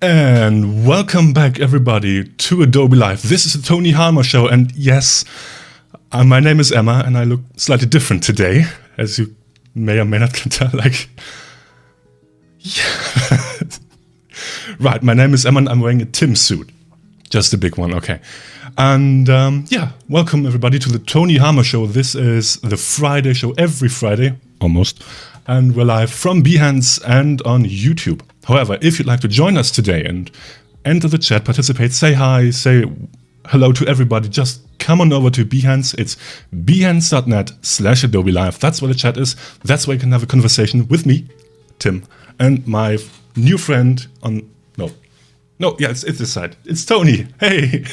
And welcome back, everybody, to Adobe Live. This is the Tony Harmer Show, and yes, my name is Emma, and I look slightly different today, as you may or may not can tell. Right, my name is Emma, and I'm wearing a Tim suit, just a big one, okay. And welcome everybody to the Tony Harmer Show. This is the Friday show, every Friday, almost, and we're live from Behance and on YouTube. However, if you'd like to join us today and enter the chat, participate, say hi, say hello to everybody, just come on over to Behance. It's behance.net/Adobe Live. That's where the chat is. That's where you can have a conversation with me, Tim, and my new friend on... it's this side. It's Tony. Hey.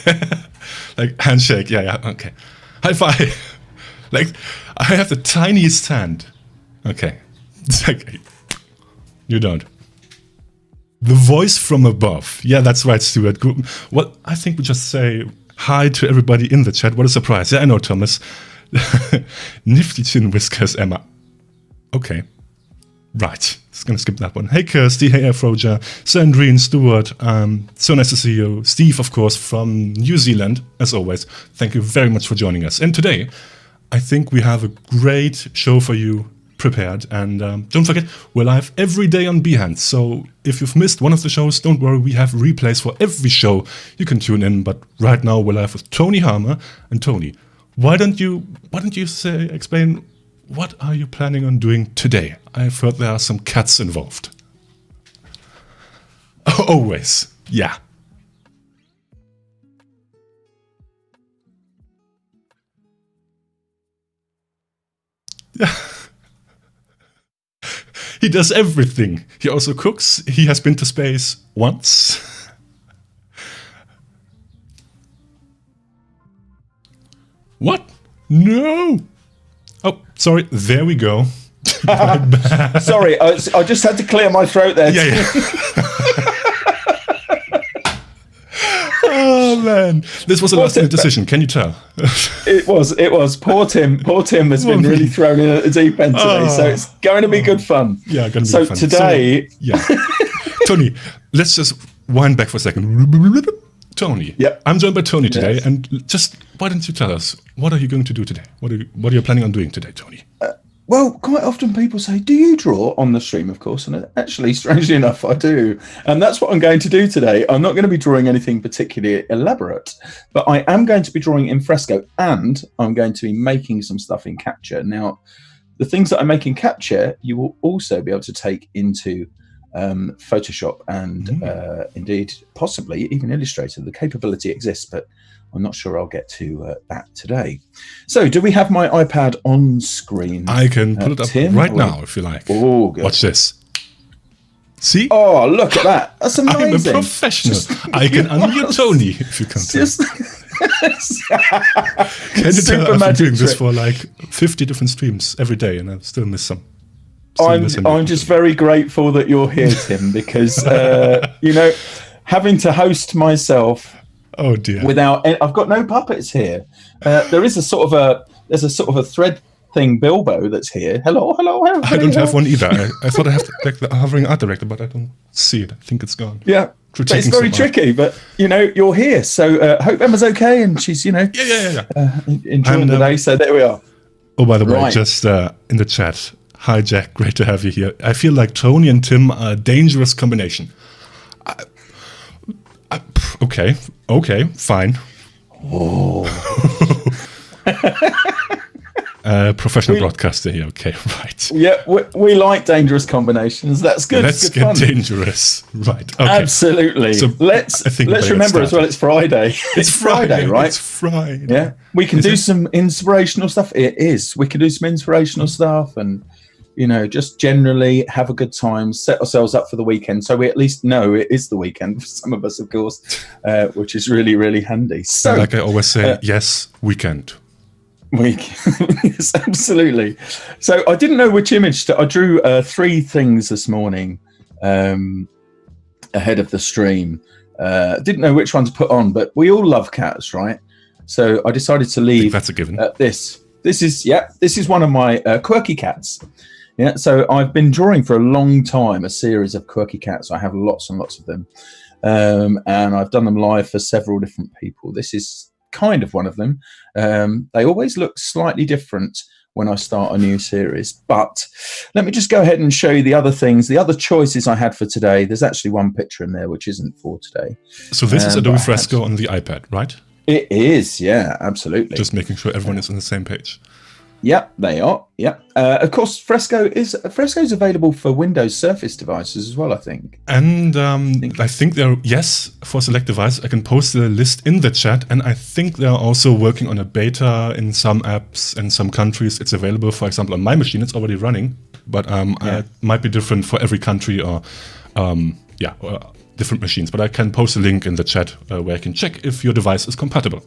Like handshake. Yeah, okay. High five. Like, I have the tiniest hand. Okay. Okay. You don't. The voice from above. Yeah, that's right, Stuart. Well, I think we just say hi to everybody in the chat. What a surprise. Yeah, I know, Thomas. Nifty chin whiskers, Emma. Okay. Right. Just gonna skip that one. Hey, Kirsty. Hey, Afroja. Sandrine, Stuart. So nice to see you. Steve, of course, from New Zealand, as always. Thank you very much for joining us. And today, I think we have a great show for you prepared, and don't forget, we're live every day on Behance, so if you've missed one of the shows, don't worry, we have replays for every show. You can tune in, but right now we're live with Tony Harmer. And Tony, why don't you explain what are you planning on doing today? I've heard there are some cats involved. Always, yeah. He does everything. He also cooks. He has been to space once. What? No. Oh, sorry. There we go. Sorry, I just had to clear my throat there. Yeah. Oh man, this was a last-minute decision. Can you tell? It was. Poor Tim has been really thrown in at the deep end today, so it's going to be good fun. Yeah, going to be good fun. So today, Tony, let's just wind back for a second. Tony, I'm joined by Tony today, and just why don't you tell us what are you going to do today? What are you planning on doing today, Tony? Well, quite often people say, do you draw on the stream, of course? And actually, strangely enough, I do. And that's what I'm going to do today. I'm not going to be drawing anything particularly elaborate, but I am going to be drawing in fresco, and I'm going to be making some stuff in Capture. Now, the things that I make in Capture, you will also be able to take into Photoshop and indeed, possibly even Illustrator. The capability exists, but I'm not sure I'll get to that today. So, do we have my iPad on screen? I can put it up Tim, right now if you like. Oh, good. Watch this. See? Oh, look at that. That's amazing. I'm a professional. I can unmute Tony if you can tell. Can you tell I've been doing this for like 50 different streams every day and I still miss some. I'm just very grateful that you're here, Tim, because, having to host myself. Oh dear! I've got no puppets here. There's a sort of a thread thing, Bilbo, that's here. Hello. I don't have one either. I thought I have like the hovering art director, but I don't see it. I think it's gone. Yeah, but it's very tricky. But you're here, so hope Emma's okay, and she's enjoying the day. So there we are. Oh, by the way, just in the chat, hi Jack, great to have you here. I feel like Tony and Tim are a dangerous combination. Okay, fine. Oh. Professional broadcaster here. Okay, right. Yeah, we like dangerous combinations. That's good. Let's get dangerous. Right. Okay. Absolutely. So let's remember as well. It's Friday. It's Friday, right? It's Friday. Yeah, we can do some inspirational stuff. It is. We can do some inspirational stuff and. Just generally have a good time, set ourselves up for the weekend. So we at least know it is the weekend for some of us, of course, which is really, really handy. So, like I always say, yes, weekend. Yes, absolutely. So I didn't know which image I drew 3 things this morning ahead of the stream. Didn't know which one to put on, but we all love cats, right? So I decided to leave. That's a given. This is one of my quirky cats. Yeah, so I've been drawing for a long time a series of quirky cats. I have lots and lots of them. and I've done them live for several different people. This is kind of one of them. They always look slightly different when I start a new series, but let me just go ahead and show you the other things, the other choices I had for today. There's actually one picture in there which isn't for today. So this is Adobe Fresco on the iPad, right? It is, yeah, absolutely. Just making sure everyone is on the same page. Yep, they are. Yep. Of course, Fresco is available for Windows Surface devices as well, I think. And I think they're, yes, for select devices. I can post the list in the chat. And I think they're also working on a beta in some apps and some countries. It's available, for example, on my machine. It's already running, but it might be different for every country or different machines. But I can post a link in the chat where I can check if your device is compatible.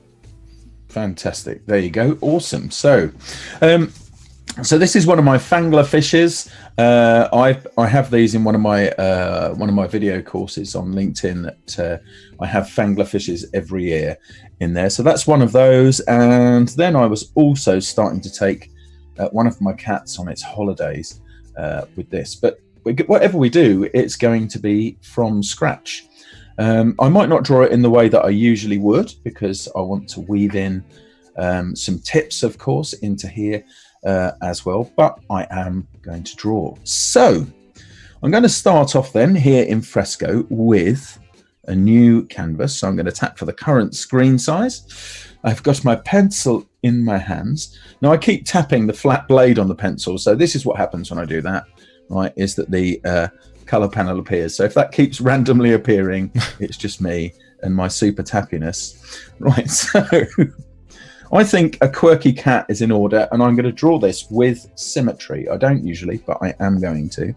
Fantastic. There you go. Awesome. So this is one of my Fangler fishes. I have these in one of my video courses on LinkedIn that I have Fangler fishes every year in there. So that's one of those. And then I was also starting to take one of my cats on its holidays with this. But whatever we do, it's going to be from scratch. I might not draw it in the way that I usually would, because I want to weave in some tips, of course, into here as well, but I am going to draw. So I'm going to start off then here in Fresco with a new canvas. So I'm going to tap for the current screen size. I've got my pencil in my hands. Now I keep tapping the flat blade on the pencil. So this is what happens when I do that, right, is that the color panel appears. So if that keeps randomly appearing, it's just me and my super tappiness. Right, so I think a quirky cat is in order, and I'm going to draw this with symmetry. I don't usually, but I am going to.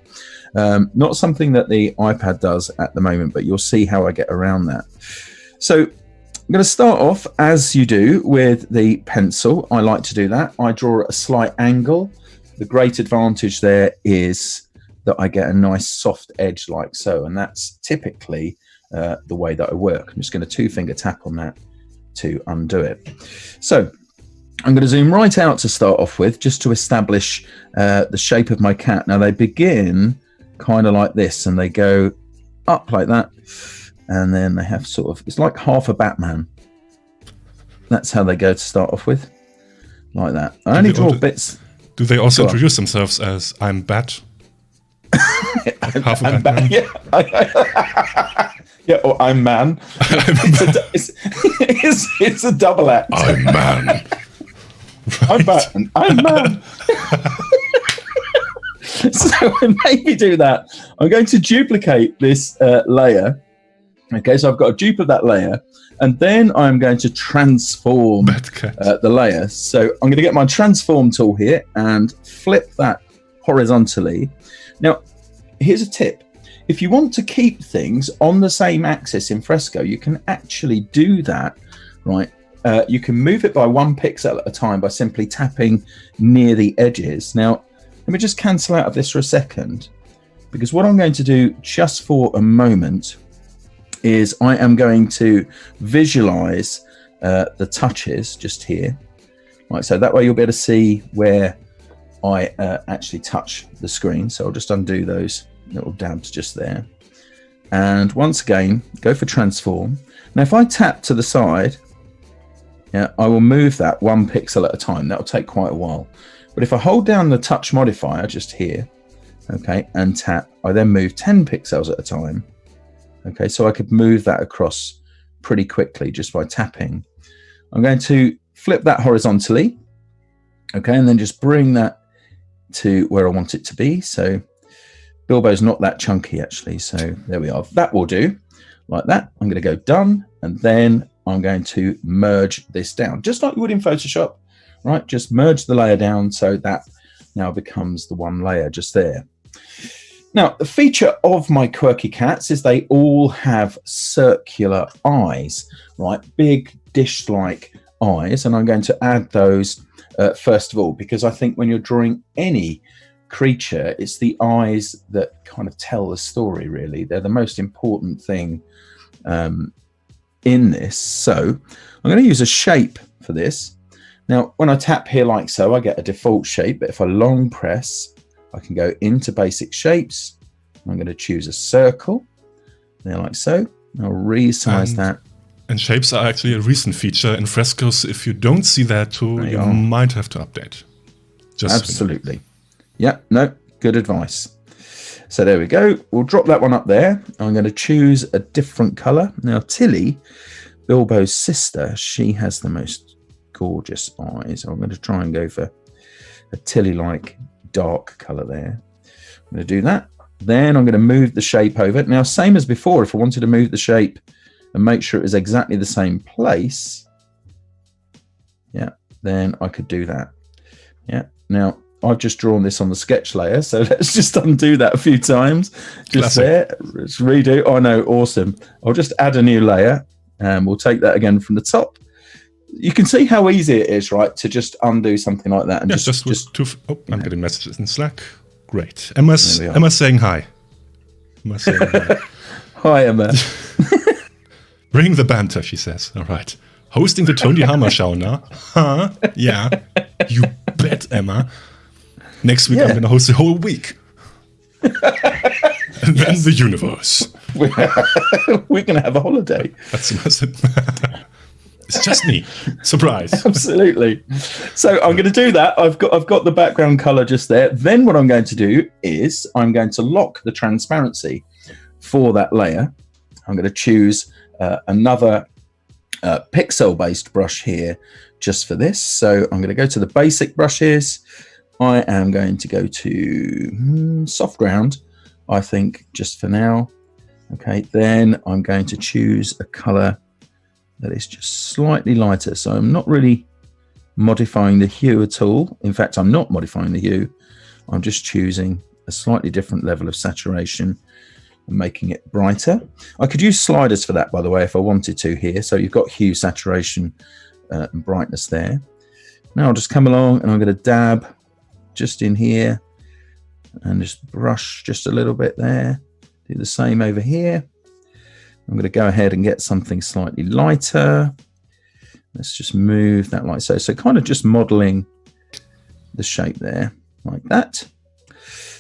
Not something that the iPad does at the moment, but you'll see how I get around that. So I'm going to start off, as you do, with the pencil. I like to do that. I draw at a slight angle. The great advantage there is that I get a nice soft edge like so, and that's typically the way that I work. I'm just going to 2-finger tap on that to undo it. So I'm going to zoom right out to start off with, just to establish the shape of my cat. Now they begin kind of like this, and they go up like that, and then they have sort of, it's like half a Batman. That's how they go to start off with, like that. I only draw bits. Do they also introduce themselves as I'm Bat? Half a Batman? Yeah, or I'm Man. It's a double act. I'm Man. Right. I'm Batman. I'm Man. So maybe do that. I'm going to duplicate this layer. Okay, so I've got a dupe of that layer, and then I'm going to transform the layer. So I'm going to get my transform tool here and flip that horizontally. Now, here's a tip. If you want to keep things on the same axis in Fresco, you can actually do that, right? You can move it by 1 pixel at a time by simply tapping near the edges. Now, let me just cancel out of this for a second, because what I'm going to do just for a moment is I am going to visualize the touches just here. Right, so that way you'll be able to see where I actually touch the screen. So I'll just undo those little dabs just there. And once again, go for transform. Now, if I tap to the side, I will move that 1 pixel at a time. That'll take quite a while. But if I hold down the touch modifier just here, okay, and tap, I then move 10 pixels at a time. Okay, so I could move that across pretty quickly just by tapping. I'm going to flip that horizontally, okay, and then just bring that to where I want it to be. So Bilbo's not that chunky actually, so there we are. That will do, like that. I'm going to go done, and then I'm going to merge this down, just like you would in Photoshop, right? Just merge the layer down so that now becomes the one layer just there. Now, the feature of my quirky cats is they all have circular eyes, right? Big dish-like eyes, and I'm going to add those first of all, because I think when you're drawing any creature, it's the eyes that kind of tell the story, really. They're the most important thing in this. So I'm going to use a shape for this. Now, when I tap here like so, I get a default shape, but if I long press, I can go into basic shapes. I'm going to choose a circle, there like so, I'll resize that. And shapes are actually a recent feature in frescoes. If you don't see that tool, you might have to update. Just absolutely. Yeah, no, good advice. So there we go. We'll drop that one up there. I'm going to choose a different color. Now, Tilly, Bilbo's sister, she has the most gorgeous eyes. I'm going to try and go for a Tilly-like dark color there. I'm going to do that. Then I'm going to move the shape over. Now, same as before, if I wanted to move the shape and make sure it was exactly the same place, yeah, then I could do that. Yeah. Now, I've just drawn this on the sketch layer, so let's just undo that a few times. Just there. Let's redo. Oh, no, awesome. I'll just add a new layer, and we'll take that again from the top. You can see how easy it is, right, to just undo something like that. And I'm getting messages in Slack. Great. Emma's saying hi. Emma's saying hi. Hi, Emma. Bring the banter, she says. All right. Hosting the Tony Hammer show now. Huh? Yeah. You bet, Emma. Next week, I'm going to host the whole week. And then the universe. We're going to have a holiday. It's just me. Surprise. Absolutely. So I'm going to do that. I've got the background color just there. Then what I'm going to do is I'm going to lock the transparency for that layer. I'm going to choose another pixel-based brush here just for this. So I'm going to go to the basic brushes. I am going to go to soft ground, I think, just for now. Okay, then I'm going to choose a color that is just slightly lighter. So I'm not really modifying the hue at all. In fact, I'm not modifying the hue. I'm just choosing a slightly different level of saturation and making it brighter. I could use sliders for that, by the way, if I wanted to here. So you've got hue, saturation, and brightness there. Now I'll just come along and I'm going to dab just in here and just brush just a little bit there. Do the same over here. I'm going to go ahead and get something slightly lighter. Let's just move that like so. So kind of just modeling the shape there like that.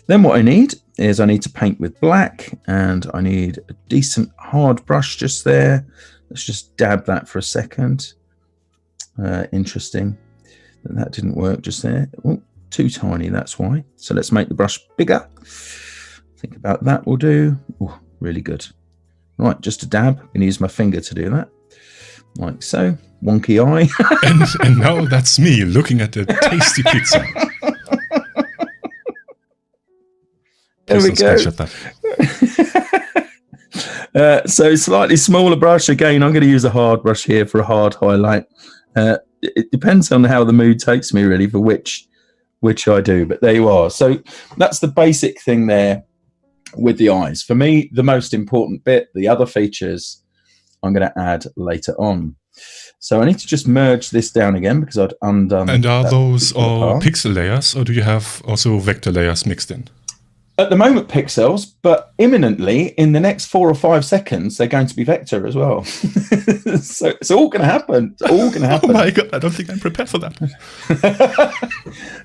Then what I need is I need to paint with black, and I need a decent hard brush just there. Let's just dab that for a second. Interesting that didn't work just there. Oh, too tiny, that's why. So let's make the brush bigger. Think about that will do. Oh, really good. Right, just a dab. I'm going to use my finger to do that. Like so. Wonky eye. and now that's me looking at the tasty pizza. There we go. So slightly smaller brush. Again, I'm going to use a hard brush here for a hard highlight. It depends on how the mood takes me, really, for which I do. But there you are. So that's the basic thing there with the eyes. For me, the most important bit, the other features, I'm going to add later on. So I need to just merge this down again because I'd undone. And are those all pixel layers, or do you have also vector layers mixed in? At the moment, pixels, but imminently, in the next 4 or 5 seconds, they're going to be vector as well. So it's all going to happen. It's all going to happen. Oh my God, I don't think I'm prepared for that.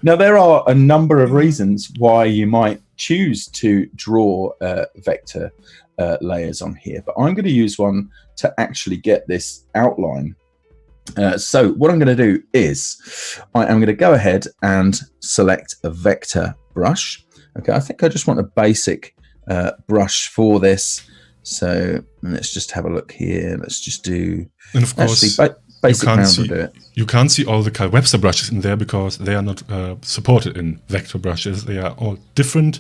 Now, there are a number of reasons why you might choose to draw vector layers on here, but I'm going to use one to actually get this outline. So what I'm going to do is I am going to go ahead and select a vector brush. Okay, I think I just want a basic brush for this. So let's just have a look here. Let's just do. And of course, basic round will do it. You can't see all the Kyle Webster brushes in there because they are not supported in vector brushes. They are all different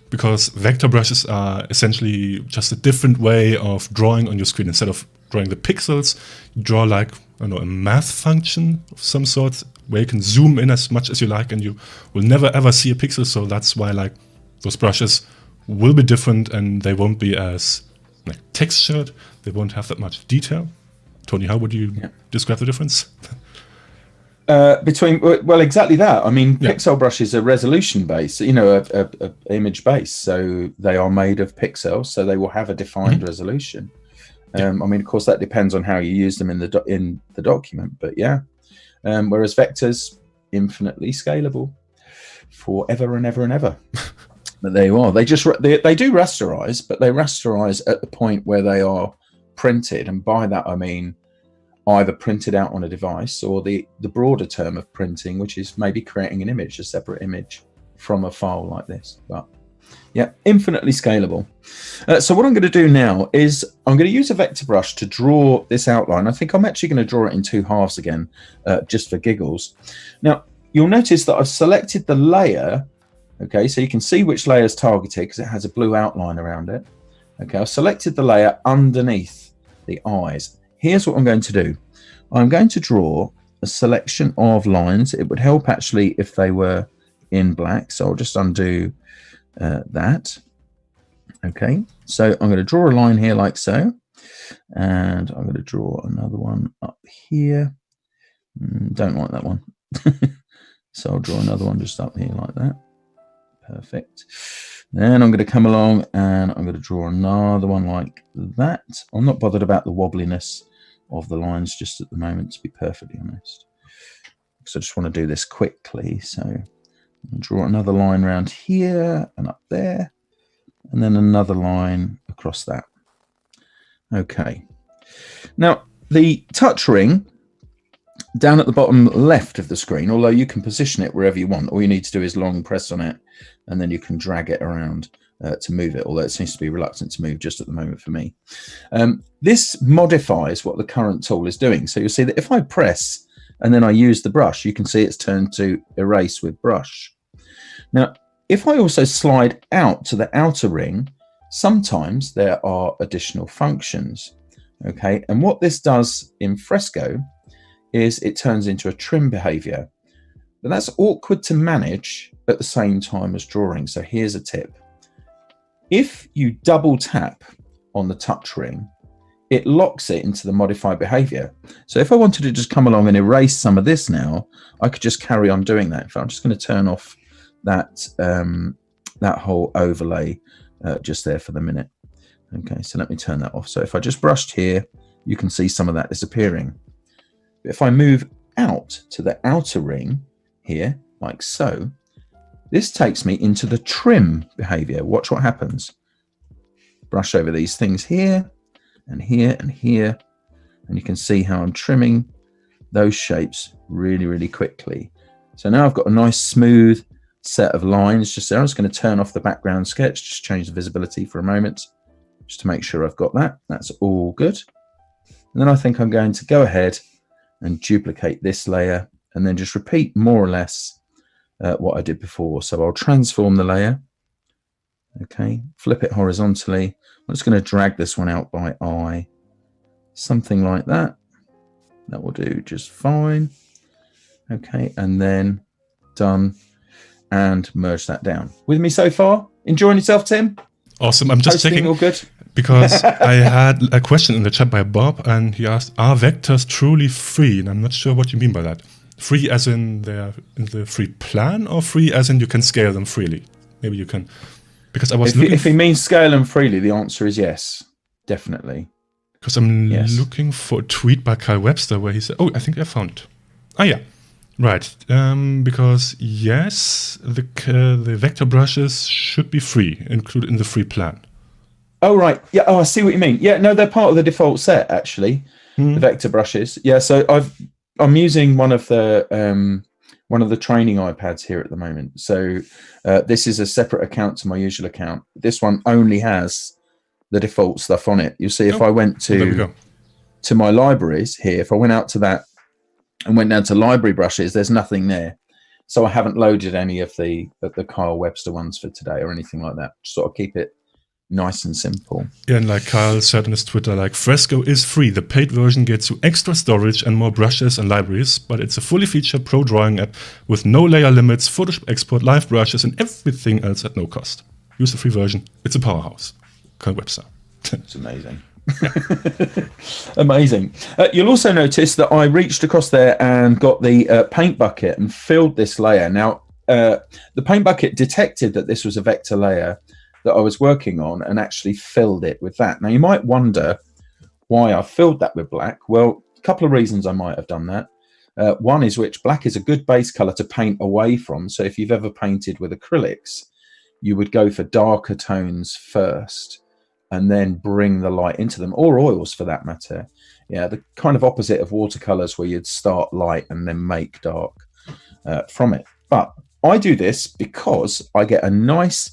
because vector brushes are essentially just a different way of drawing on your screen. Instead of drawing the pixels, you draw like, I don't know, a math function of some sort where you can zoom in as much as you like and you will never ever see a pixel. So that's why like those brushes will be different and they won't be as like textured. They won't have that much detail. Tony, how would you describe the difference? Well, exactly that. I mean, pixel brushes are resolution based, you know, a image based. So they are made of pixels, so they will have a defined resolution. I mean, of course, that depends on how you use them in the document, but yeah. Whereas vectors, infinitely scalable, forever and ever and ever. But there you are. They do rasterize, but they rasterize at the point where they are printed, and by that I mean either printed out on a device, or the broader term of printing, which is maybe creating an image, a separate image from a file like this. But yeah, infinitely scalable. So what I'm going to do now is I'm going to use a vector brush to draw this outline. I think I'm actually going to draw it in 2 halves again, just for giggles. Now, you'll notice that I've selected the layer. Okay, so you can see which layer is targeted because it has a blue outline around it. Okay, I've selected the layer underneath the eyes. Here's what I'm going to do. I'm going to draw a selection of lines. It would help actually if they were in black. So I'll just undo that. Okay, so I'm going to draw a line here like so. And I'm going to draw another one up here. Don't like that one. So I'll draw another one just up here like that. Perfect. Then I'm going to come along and I'm going to draw another one like that. I'm not bothered about the wobbliness of the lines just at the moment, to be perfectly honest. So I just want to do this quickly. So I'll draw another line around here and up there, and then another line across that. Okay. Now the touch ring down at the bottom left of the screen, although you can position it wherever you want, all you need to do is long press on it and then you can drag it around to move it, although it seems to be reluctant to move just at the moment for me. This modifies what the current tool is doing. So you'll see that if I press and then I use the brush, you can see it's turned to erase with brush. Now, if I also slide out to the outer ring, sometimes there are additional functions. Okay, and what this does in Fresco is it turns into a trim behavior. But that's awkward to manage at the same time as drawing. So here's a tip. If you double tap on the touch ring, it locks it into the modified behavior. So if I wanted to just come along and erase some of this now, I could just carry on doing that. In fact, I'm just going to turn off that, that whole overlay just there for the minute. Okay, so let me turn that off. So if I just brushed here, you can see some of that disappearing. But if I move out to the outer ring here, like so, this takes me into the trim behavior. Watch what happens. Brush over these things here and here and here, and you can see how I'm trimming those shapes really, really quickly. So now I've got a nice smooth set of lines just there. I'm just going to turn off the background sketch, just change the visibility for a moment, just to make sure I've got that. That's all good. And then I think I'm going to go ahead and duplicate this layer and then just repeat more or less what I did before. So I'll transform the layer. Okay, flip it horizontally. I'm just going to drag this one out by eye. Something like that. That will do just fine. Okay, and then done. And merge that down. With me so far? Enjoying yourself, Tim? Awesome. I'm just checking. All good? Because I had a question in the chat by Bob, and he asked, are vectors truly free? And I'm not sure what you mean by that. Free as in they're in the free plan, or free as in you can scale them freely? Maybe you can. Because I was if he means scale them freely, the answer is yes, definitely. Because I'm looking for a tweet by Kyle Webster where he said, oh, I think I found it. Ah, yeah. Right. Because, yes, the vector brushes should be free, included in the free plan. Oh, right. Yeah. Oh, I see what you mean. Yeah, no, they're part of the default set, actually, the vector brushes. Yeah, so I'm using one of the training iPads here at the moment. So this is a separate account to my usual account. This one only has the default stuff on it. You'll see if I went to my libraries here, if I went out to that and went down to library brushes, there's nothing there. So I haven't loaded any of the Kyle Webster ones for today or anything like that. Just sort of keep it nice and simple. Yeah, and like Kyle said on his Twitter, like Fresco is free. The paid version gets you extra storage and more brushes and libraries, but it's a fully featured pro drawing app with no layer limits, Photoshop export, live brushes, and everything else at no cost. Use the free version. It's a powerhouse. Kyle Webster. It's amazing. Amazing. You'll also notice that I reached across there and got the paint bucket and filled this layer. Now, the paint bucket detected that this was a vector layer that I was working on and actually filled it with that. Now, you might wonder why I filled that with black. Well, a couple of reasons I might have done that. One is which black is a good base color to paint away from. So if you've ever painted with acrylics, you would go for darker tones first and then bring the light into them, or oils for that matter. Yeah, the kind of opposite of watercolors where you'd start light and then make dark from it. But I do this because I get a nice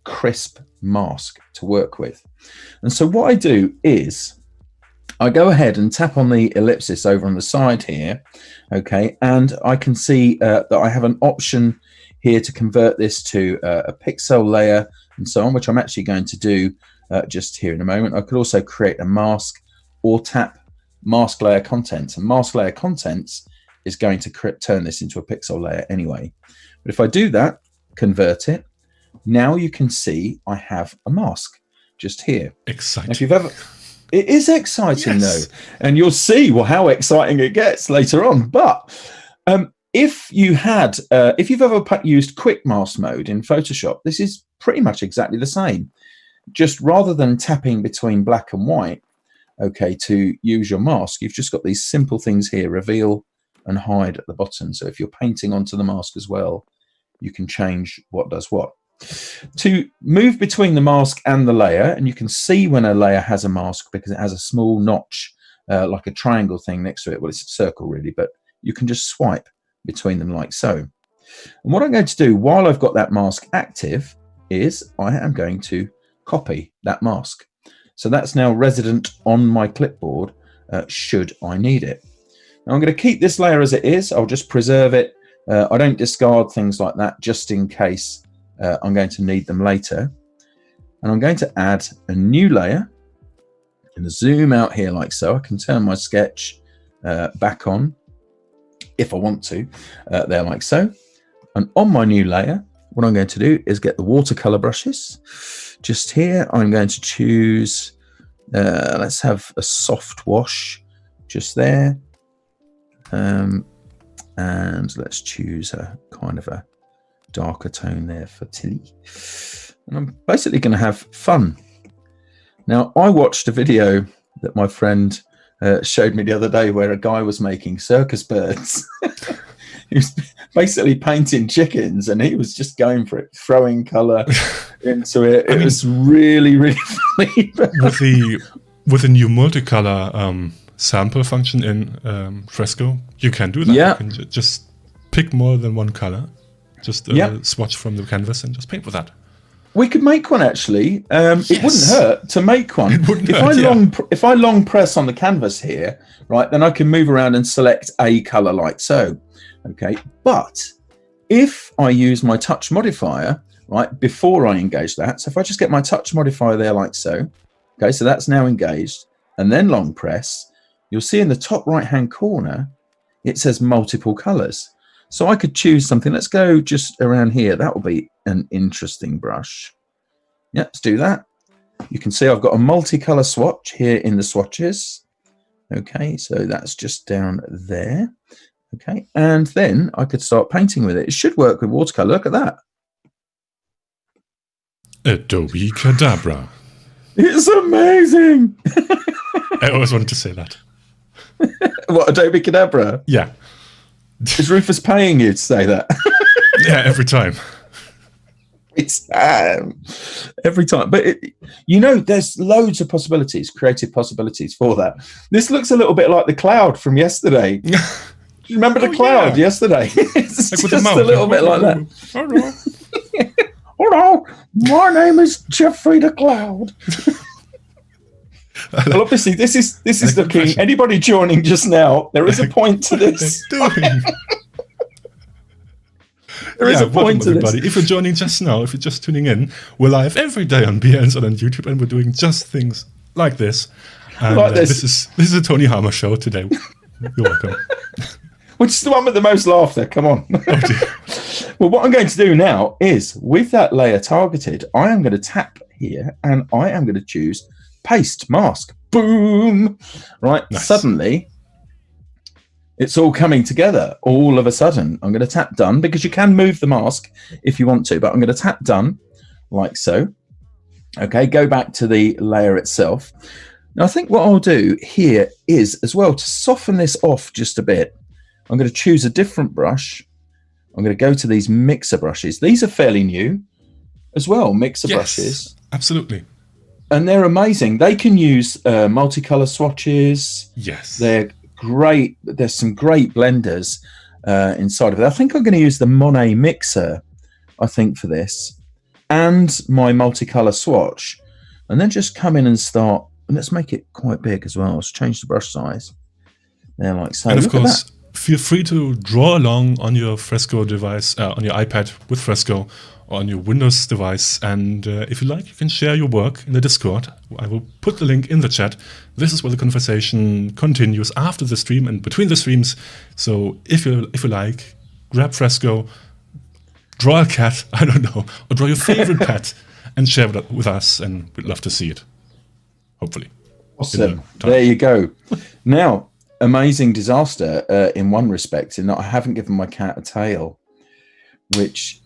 crisp mask to work with. And so what I do is I go ahead and tap on the ellipsis over on the side here, okay, and I can see that I have an option here to convert this to a pixel layer and so on, which I'm actually going to do just here in a moment. I could also create a mask or tap mask layer contents, and mask layer contents is going to turn this into a pixel layer anyway. But if I do that, convert it, now you can see I have a mask just here. Exciting. If you've ever, it is exciting, yes. though, and you'll see how exciting it gets later on. But if you've ever used quick mask mode in Photoshop, this is pretty much exactly the same. Just rather than tapping between black and white, okay, to use your mask, you've just got these simple things here, reveal and hide at the bottom. So if you're painting onto the mask as well, you can change what does what. To move between the mask and the layer, and you can see when a layer has a mask because it has a small notch, like a triangle thing next to it. Well, it's a circle really, but you can just swipe between them like so. And what I'm going to do while I've got that mask active is I am going to copy that mask. So that's now resident on my clipboard should I need it. Now I'm going to keep this layer as it is. I'll just preserve it. I don't discard things like that just in case I'm going to need them later. And I'm going to add a new layer and zoom out here like so. I can turn my sketch back on if I want to, there like so. And on my new layer, what I'm going to do is get the watercolor brushes. Just here, I'm going to choose, let's have a soft wash just there. And let's choose a kind of a darker tone there for Tilly. And I'm basically going to have fun. Now, I watched a video that my friend showed me the other day where a guy was making circus birds. He was basically painting chickens and he was just going for it, throwing colour into it. It was really, really funny. with the new multicolor sample function in Fresco, you can do that. Yeah. You can just pick more than one color, just swatch from the canvas and just paint with that. We could make one actually. Yes. It wouldn't hurt to make one. If I long press on the canvas here, right, then I can move around and select a color like so. Okay, but if I use my touch modifier, right, before I engage that, so if I just get my touch modifier there like so, okay, so that's now engaged, and then long press, you'll see in the top right hand corner, it says multiple colors. So I could choose something. Let's go just around here. That will be an interesting brush. Yeah, let's do that. You can see I've got a multicolor swatch here in the swatches. Okay, so that's just down there. Okay, and then I could start painting with it. It should work with watercolor. Look at that. Adobe Cadabra. It's amazing. I always wanted to say that. What, Adobe Cadabra? Yeah. Is Rufus paying you to say that? Yeah, every time. It's every time. But, there's loads of possibilities, creative possibilities for that. This looks a little bit like the cloud from yesterday. Do you remember the cloud yesterday? It's like just a little bit like that. Hello, my name is Jeffrey the Cloud. Well, obviously, this is the king. Anybody joining just now, there is a point to this. There is a point to everybody. If you're joining just now, if you're just tuning in, we're live every day on Behance and on YouTube, and we're doing just things like this. And like this. This is a Tony Harmer show today. You're welcome. Which is the one with the most laughter? Come on. Oh, dear. Well, what I'm going to do now is, with that layer targeted, I am going to tap here and I am going to choose paste mask. Boom. Right. Nice. Suddenly, it's all coming together. All of a sudden, I'm going to tap done, because you can move the mask if you want to, but I'm going to tap done like so. Okay. Go back to the layer itself. Now, I think what I'll do here is, as well, to soften this off just a bit, I'm going to choose a different brush. I'm going to go to these mixer brushes. These are fairly new as well, mixer brushes. Absolutely. And they're amazing. They can use multicolor swatches. Yes. They're great. There's some great blenders inside of it. I think I'm going to use the Monet mixer, I think, for this, and my multicolor swatch, and then just come in and start. And let's make it quite big as well. Let's change the brush size. There, like so. And of Look at course, that. feel free to draw along on your Fresco device, on your iPad with Fresco, or on your Windows device. And if you like, you can share your work in the Discord. I will put the link in the chat. This is where the conversation continues after the stream and between the streams. So if you like, grab Fresco, draw a cat, I don't know, or draw your favorite pet and share it with us, and we'd love to see it. Hopefully. Awesome. There you go. Now, amazing disaster in one respect, in that I haven't given my cat a tail, which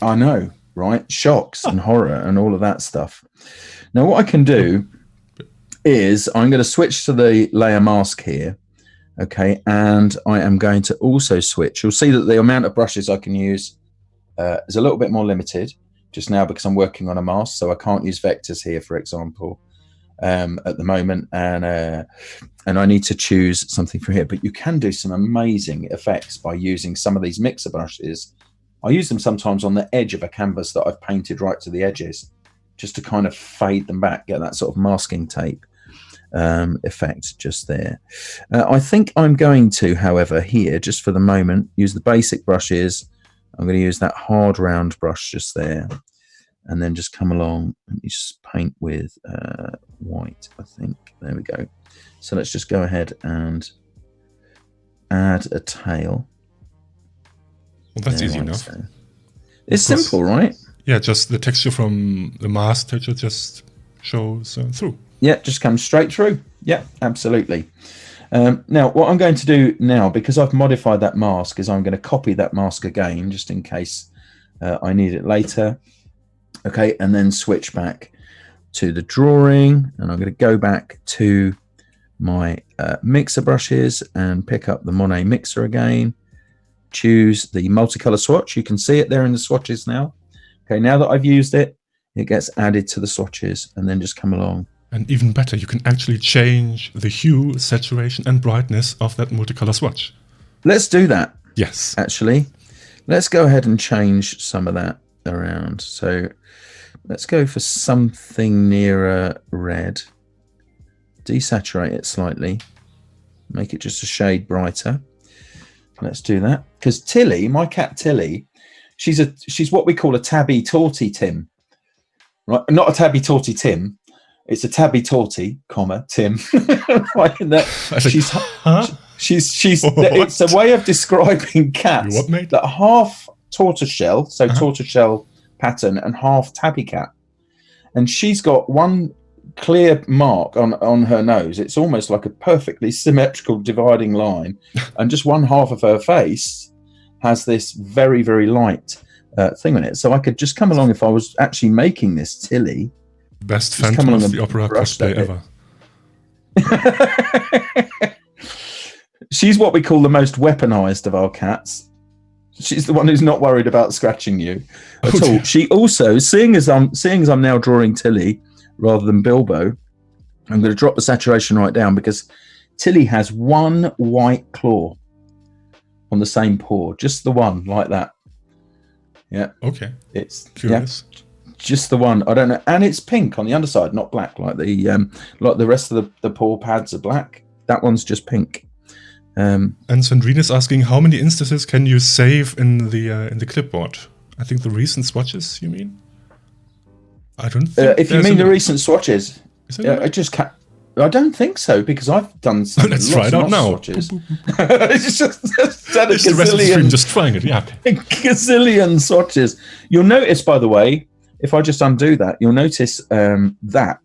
I know, right? Shocks and horror and all of that stuff. Now, what I can do is I'm going to switch to the layer mask here. Okay. And I am going to also switch. You'll see that the amount of brushes I can use is a little bit more limited just now because I'm working on a mask. So I can't use vectors here, for example, at the moment. And I need to choose something from here. But you can do some amazing effects by using some of these mixer brushes. I use them sometimes on the edge of a canvas that I've painted right to the edges, just to kind of fade them back, get that sort of masking tape effect just there. I think I'm going to, however, here, just for the moment, use the basic brushes. I'm going to use that hard round brush just there, and then just come along and just paint with white, I think. There we go. So let's just go ahead and add a tail. Well, that's easy enough. So. It's simple, right? Yeah, just the texture from the mask texture just shows through. Yeah, just comes straight through. Yeah, absolutely. Now, what I'm going to do now, because I've modified that mask, is I'm going to copy that mask again, just in case I need it later. Okay, and then switch back to the drawing, and I'm going to go back to my mixer brushes and pick up the Monet mixer again. Choose the multicolor swatch. You can see it there in the swatches now. Okay, now that I've used it, it gets added to the swatches, and then just come along. And even better, you can actually change the hue, saturation, and brightness of that multicolor swatch. Let's do that. Yes. Actually, let's go ahead and change some of that around. So let's go for something nearer red. Desaturate it slightly. Make it just a shade brighter. Let's do that. Because Tilly, my cat Tilly, she's what we call a tabby torty Tim. Right? Not a tabby torty Tim. It's a tabby torty, comma, Tim. Right? It's a way of describing cats that half tortoiseshell, so tortoiseshell pattern, and half tabby cat. And she's got one clear mark on her nose. It's almost like a perfectly symmetrical dividing line, and just one half of her face has this very, very light thing on it. So I could just come along, if I was actually making this Tilly. Best Phantom of the Opera cosplay ever. She's what we call the most weaponized of our cats. She's the one who's not worried about scratching you at all. She also, seeing as I'm now drawing Tilly rather than Bilbo, I'm going to drop the saturation right down, because Tilly has one white claw on the same paw, just the one, like that. Yeah. Okay. It's curious. Yeah, just the one. I don't know, and it's pink on the underside, not black like the rest of the paw pads are black. That one's just pink. And Sandrine is asking, how many instances can you save in the clipboard? I think the recent swatches, you mean? I don't think if you mean the recent swatches, I just can't. I don't think so, because I've done some. Let's try it out now. Swatches. It's just the rest of the stream just trying it. Yeah. Gazillion swatches. You'll notice, by the way, if I just undo that, you'll notice that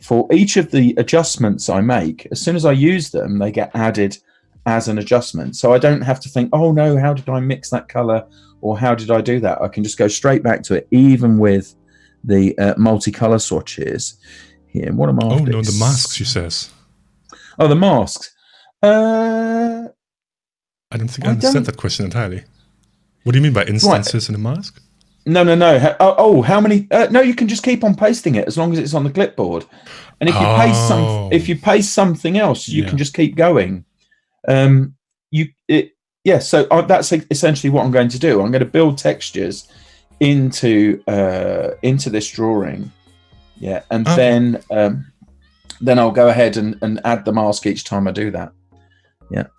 for each of the adjustments I make, as soon as I use them, they get added as an adjustment. So I don't have to think, oh no, how did I mix that color, or how did I do that? I can just go straight back to it, even with the multicolor swatches here. What am I after? Oh no, the masks, she says. Oh, the masks. I don't think I understand that question entirely. What do you mean by instances in a mask? No. How many? No, you can just keep on pasting it as long as it's on the clipboard. And if you paste something else, you can just keep going. So that's essentially what I'm going to do. I'm going to build textures into this drawing, and then I'll go ahead and add the mask each time I do that.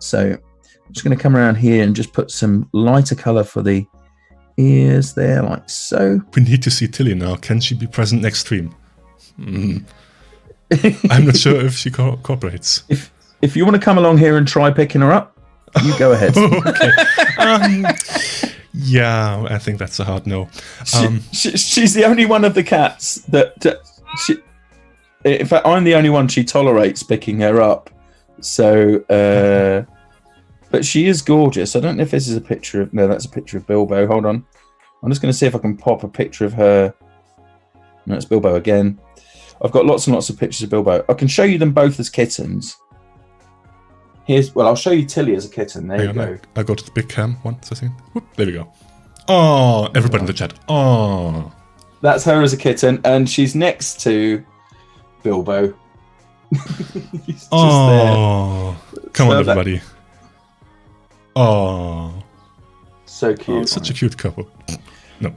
So I'm just going to come around here and just put some lighter color for the ears there, like so. We need to see Tilly now. Can she be present next stream? I'm not sure if she cooperates. If you want to come along here and try picking her up, you go ahead. Okay. Yeah, I think that's a hard no. She's the only one of the cats that in fact, I'm the only one she tolerates picking her up. So, but she is gorgeous. I don't know if this is a picture of... No, that's a picture of Bilbo. Hold on. I'm just going to see if I can pop a picture of her. No, it's Bilbo again. I've got lots and lots of pictures of Bilbo. I can show you them both as kittens. I'll show you Tilly as a kitten. There you go. I'll go to the big cam once, I think. Whoop, there we go. Oh, everybody in the chat. Oh. That's her as a kitten, and she's next to Bilbo. He's just there. Come on, everybody. Oh. So cute. Such a cute couple. No.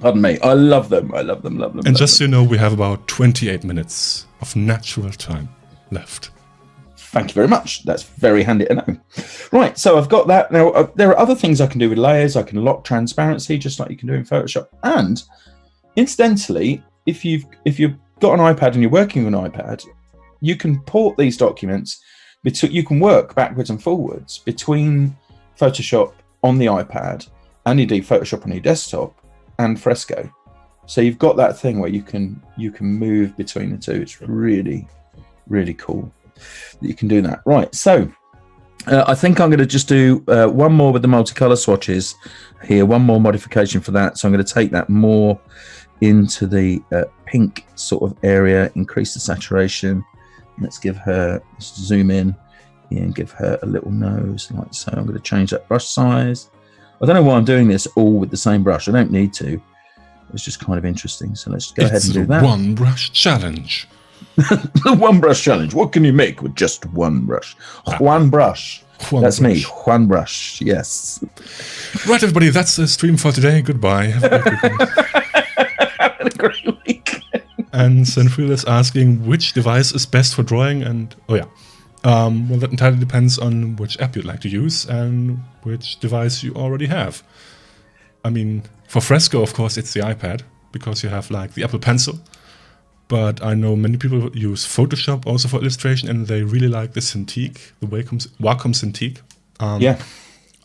Pardon me. I love them. Love them. And just so you know, we have about 28 minutes of natural time left. Thank you very much. That's very handy to know. Right, so I've got that. Now, there are other things I can do with layers. I can lock transparency, just like you can do in Photoshop. And incidentally, if you've got an iPad and you're working with an iPad, you can port these documents. You can work backwards and forwards between Photoshop on the iPad and indeed Photoshop on your desktop and Fresco. So you've got that thing where you can move between the two. It's really, really cool that you can do that. Right, so I think I'm going to just do one more with the multicolor swatches here, one more modification for that. So I'm going to take that more into the pink sort of area, increase the saturation. Let's zoom in here and give her a little nose like so. I'm going to change that brush size. I don't know why I'm doing this all with the same brush. I don't need to. It's just kind of interesting. So let's go ahead and do that. One brush challenge. The one brush challenge. What can you make with just one brush? One brush. That's me. One brush. Yes. Right, everybody. That's the stream for today. Goodbye. Have a great weekend. Have a great week. And Senfril is asking which device is best for drawing. And well, that entirely depends on which app you'd like to use and which device you already have. I mean, for Fresco, of course, it's the iPad because you have like the Apple Pencil. But I know many people use Photoshop also for illustration, and they really like the Cintiq, the Wacom Cintiq.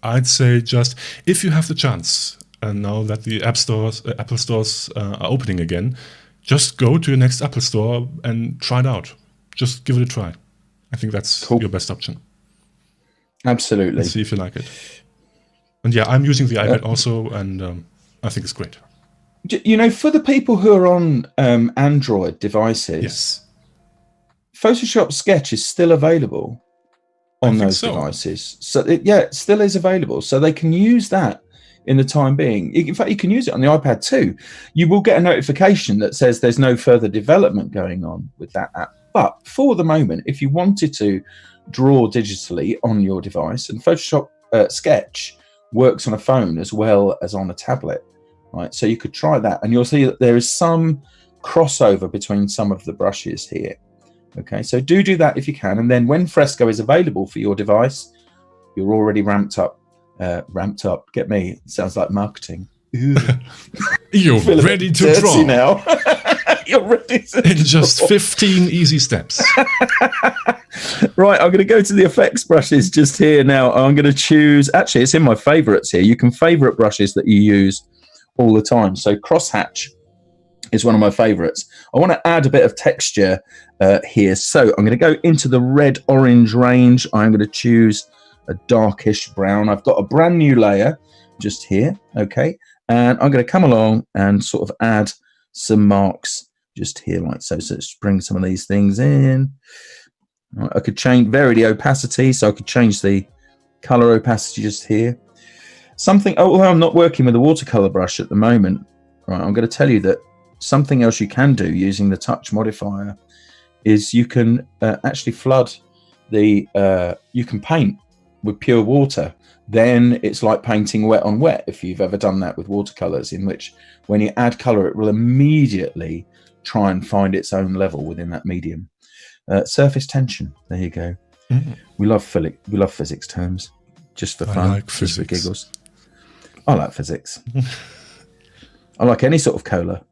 I'd say just if you have the chance, and now that the Apple stores are opening again, just go to your next Apple store and try it out. Just give it a try. I think that's your best option. Absolutely. Let's see if you like it. And yeah, I'm using the iPad also, and I think it's great. You know, for the people who are on Android devices, yes, Photoshop Sketch is still available on those devices. So it still is available. So they can use that in the time being. In fact, you can use it on the iPad too. You will get a notification that says there's no further development going on with that app. But for the moment, if you wanted to draw digitally on your device, and Photoshop Sketch works on a phone as well as on a tablet, right? So you could try that, and you'll see that there is some crossover between some of the brushes here. Okay, so do that if you can, and then when Fresco is available for your device, you're already ramped up. Get me? It sounds like marketing. You're ready to draw now. You're ready to in just 15 easy steps. Right, I'm going to go to the effects brushes just here now. I'm going to choose. Actually, it's in my favorites here. You can favorite brushes that you use all the time. So crosshatch is one of my favorites. I want to add a bit of texture here. So I'm going to go into the red-orange range. I'm going to choose a darkish brown. I've got a brand new layer just here. Okay. And I'm going to come along and sort of add some marks just here like so. So let's bring some of these things in. Right, I could vary the opacity. So I could change the color opacity just here. although I'm not working with a watercolor brush at the moment, right, I'm going to tell you that something else you can do using the touch modifier is you can actually flood you can paint with pure water. Then it's like painting wet on wet, if you've ever done that with watercolors, in which when you add color, it will immediately try and find its own level within that medium. Surface tension, there you go. We love physics terms, just for fun, I like just for physics. giggles. I like physics. I like any sort of cola.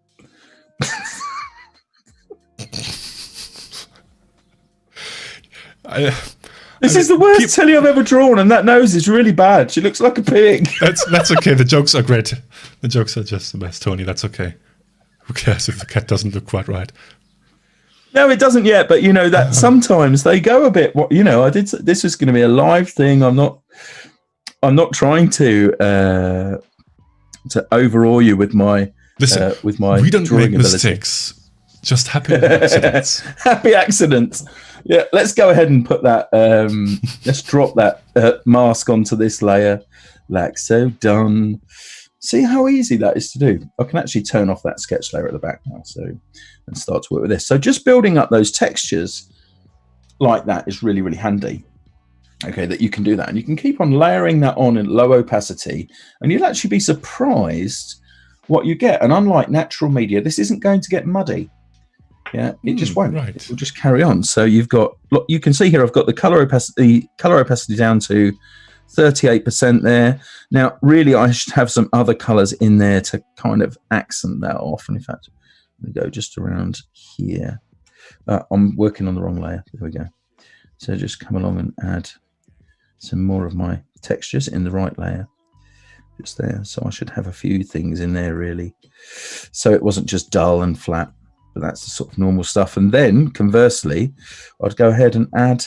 This is the worst Tilly I've ever drawn, and that nose is really bad. She looks like a pig. That's okay. The jokes are great. The jokes are just the best, Tony. That's okay. Who cares if the cat doesn't look quite right? No, it doesn't yet. But you know that sometimes they go a bit. You know, I did. This was going to be a live thing. I'm not trying to overawe you with my we don't drawing make ability. mistakes. Just happy accidents. Happy accidents. Yeah, let's go ahead and put that. Let's drop that mask onto this layer, like so. Done. See how easy that is to do. I can actually turn off that sketch layer at the back now, and start to work with this. So just building up those textures like that is really, really handy. Okay, that you can do that, and you can keep on layering that on in low opacity, and you'll actually be surprised what you get. And unlike natural media, this isn't going to get muddy. Yeah, it just won't. Right. It will just carry on. So you've got, look, you can see here I've got the color opacity down to 38% there. Now, really, I should have some other colors in there to kind of accent that off. And in fact, we go just around here. I'm working on the wrong layer. There we go. So just come along and add some more of my textures in the right layer. Just there. So I should have a few things in there, really. So it wasn't just dull and flat. But that's the sort of normal stuff. And then conversely, I'd go ahead and add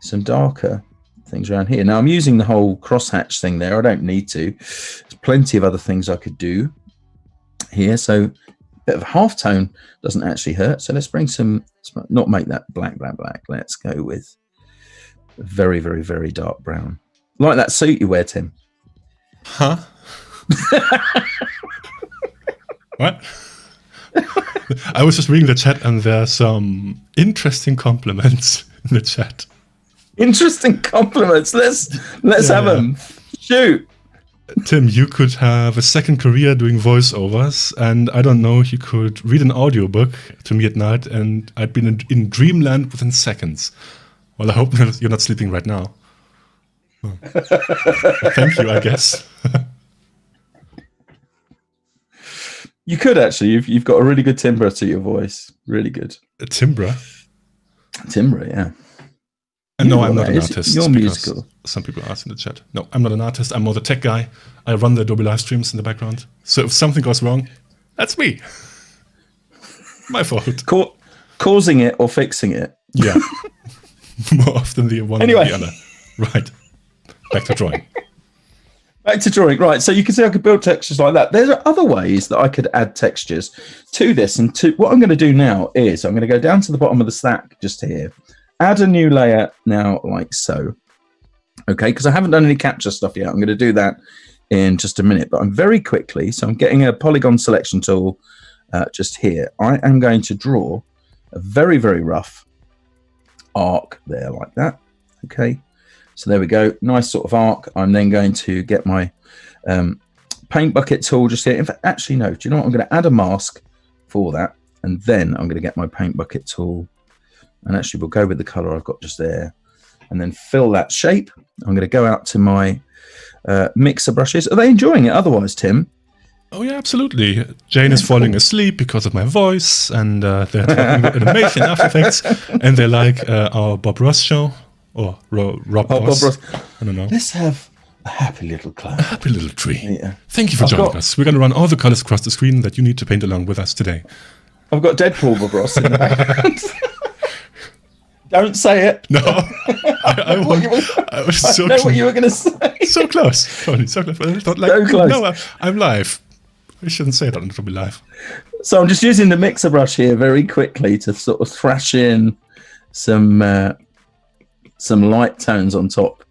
some darker things around here. Now I'm using the whole crosshatch thing there. I don't need to. There's plenty of other things I could do here. So a bit of halftone doesn't actually hurt. So let's bring some, not make that black. Let's go with a very, very, very dark brown. Like that suit you wear, Tim. Huh? What? I was just reading the chat, and there are some interesting compliments in the chat. Interesting compliments. Let's have them. Shoot. Tim, you could have a second career doing voiceovers, and I don't know, you could read an audiobook to me at night, and I'd be in dreamland within seconds. Well, I hope you're not sleeping right now. Oh. Thank you, I guess. You could actually. You've got a really good timbre to your voice. Really good. A timbre? Timbre, yeah. And no, I'm not an artist. You're musical. Some people ask in the chat. No, I'm not an artist. I'm more the tech guy. I run the Adobe live streams in the background. So if something goes wrong, that's me. My fault. Causing it or fixing it. Yeah. More often the one than the other. Right. Back to drawing. Back to drawing. Right. So you can see I could build textures like that. There are other ways that I could add textures to this. And what I'm going to do now is I'm going to go down to the bottom of the stack just here. Add a new layer now like so. Okay. Because I haven't done any capture stuff yet. I'm going to do that in just a minute. But I'm very quickly. So I'm getting a polygon selection tool just here. I am going to draw a very, very rough arc there like that. Okay. So there we go. Nice sort of arc. I'm then going to get my paint bucket tool just here. In fact, actually, no. Do you know what? I'm going to add a mask for that. And then I'm going to get my paint bucket tool. And actually, we'll go with the color I've got just there. And then fill that shape. I'm going to go out to my mixer brushes. Are they enjoying it otherwise, Tim? Oh, yeah, absolutely. Jane is falling asleep because of my voice. And they're talking about animation, After Effects. And they like our Bob Ross show. Or Rob Ross. I don't know. Let's have a happy little cloud. A happy little tree. Yeah. Thank you for joining us. We're going to run all the colors across the screen that you need to paint along with us today. I've got Deadpool Bob Ross in the background. Don't say it. No. I was so know what you were going to say. So close. Tony, so close. So close. No, I'm live. We shouldn't say that. It'll be live. So I'm just using the mixer brush here very quickly to sort of thrash in some light tones on top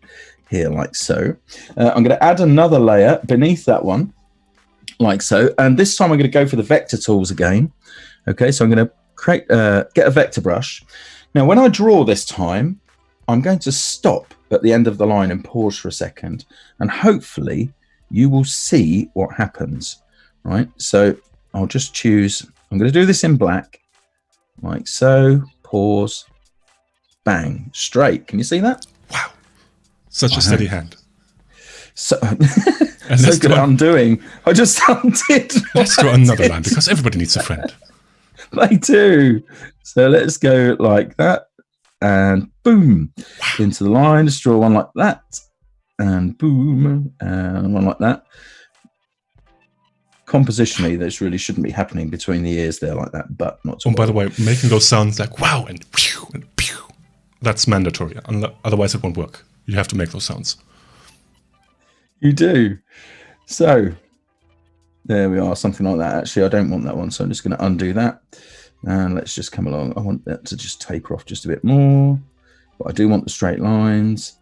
here like so. I'm going to add another layer beneath that one like so. And this time I'm going to go for the vector tools again. Okay, so I'm going to get a vector brush. Now, when I draw this time, I'm going to stop at the end of the line and pause for a second. And hopefully you will see what happens, right? So I'll just choose, I'm going to do this in black, like so, pause, bang, straight. Can you see that? Wow. Such a steady hand. So, so good at undoing. I just undid. Let's draw another line because everybody needs a friend. They do. So let's go like that. And boom, into the line. Just draw one like that. And boom, and one like that. Compositionally, this really shouldn't be happening between the ears there like that, but not to by the way, making those sounds like wow and pew, that's mandatory. Otherwise, it won't work. You have to make those sounds. You do. So there we are, something like that. Actually, I don't want that one, so I'm just going to undo that. And let's just come along. I want that to just taper off just a bit more, but I do want the straight lines.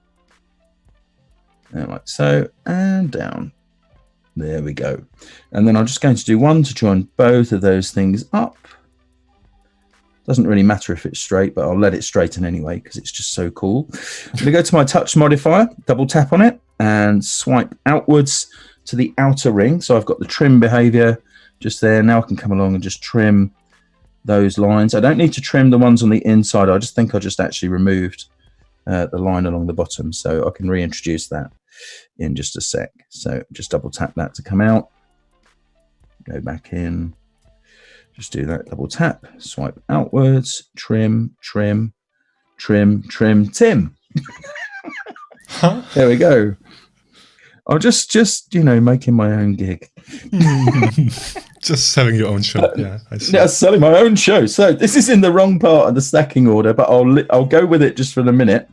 And like so, and down. There we go. And then I'm just going to do one to join both of those things up. Doesn't really matter if it's straight, but I'll let it straighten anyway because it's just so cool. I'm going to go to my touch modifier, double tap on it, and swipe outwards to the outer ring. So I've got the trim behavior just there. Now I can come along and just trim those lines. I don't need to trim the ones on the inside. I just think I just actually removed the line along the bottom, so I can reintroduce that in just a sec. So just double tap that to come out, go back in, just do that, double tap, swipe outwards, trim, trim, trim, trim, Tim. Huh? There we go. I'm just you know, making my own gig. Just having your own show. Yeah, I see. Yeah, selling my own show. So this is in the wrong part of the stacking order, but I'll go with it just for a minute.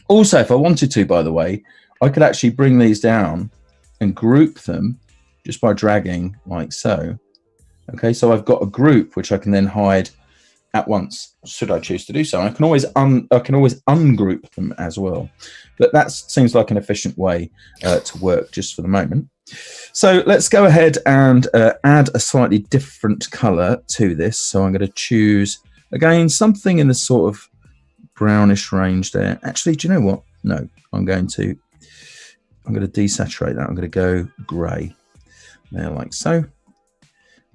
Also, if I wanted to, by the way, I could actually bring these down and group them just by dragging like so. Okay, so I've got a group which I can then hide at once, should I choose to do so. I can always ungroup them as well, but that seems like an efficient way to work just for the moment. So let's go ahead and add a slightly different color to this. So I'm going to choose again something in the sort of brownish range there. Actually, do you know what? No, I'm going to desaturate that. I'm going to go gray there like so.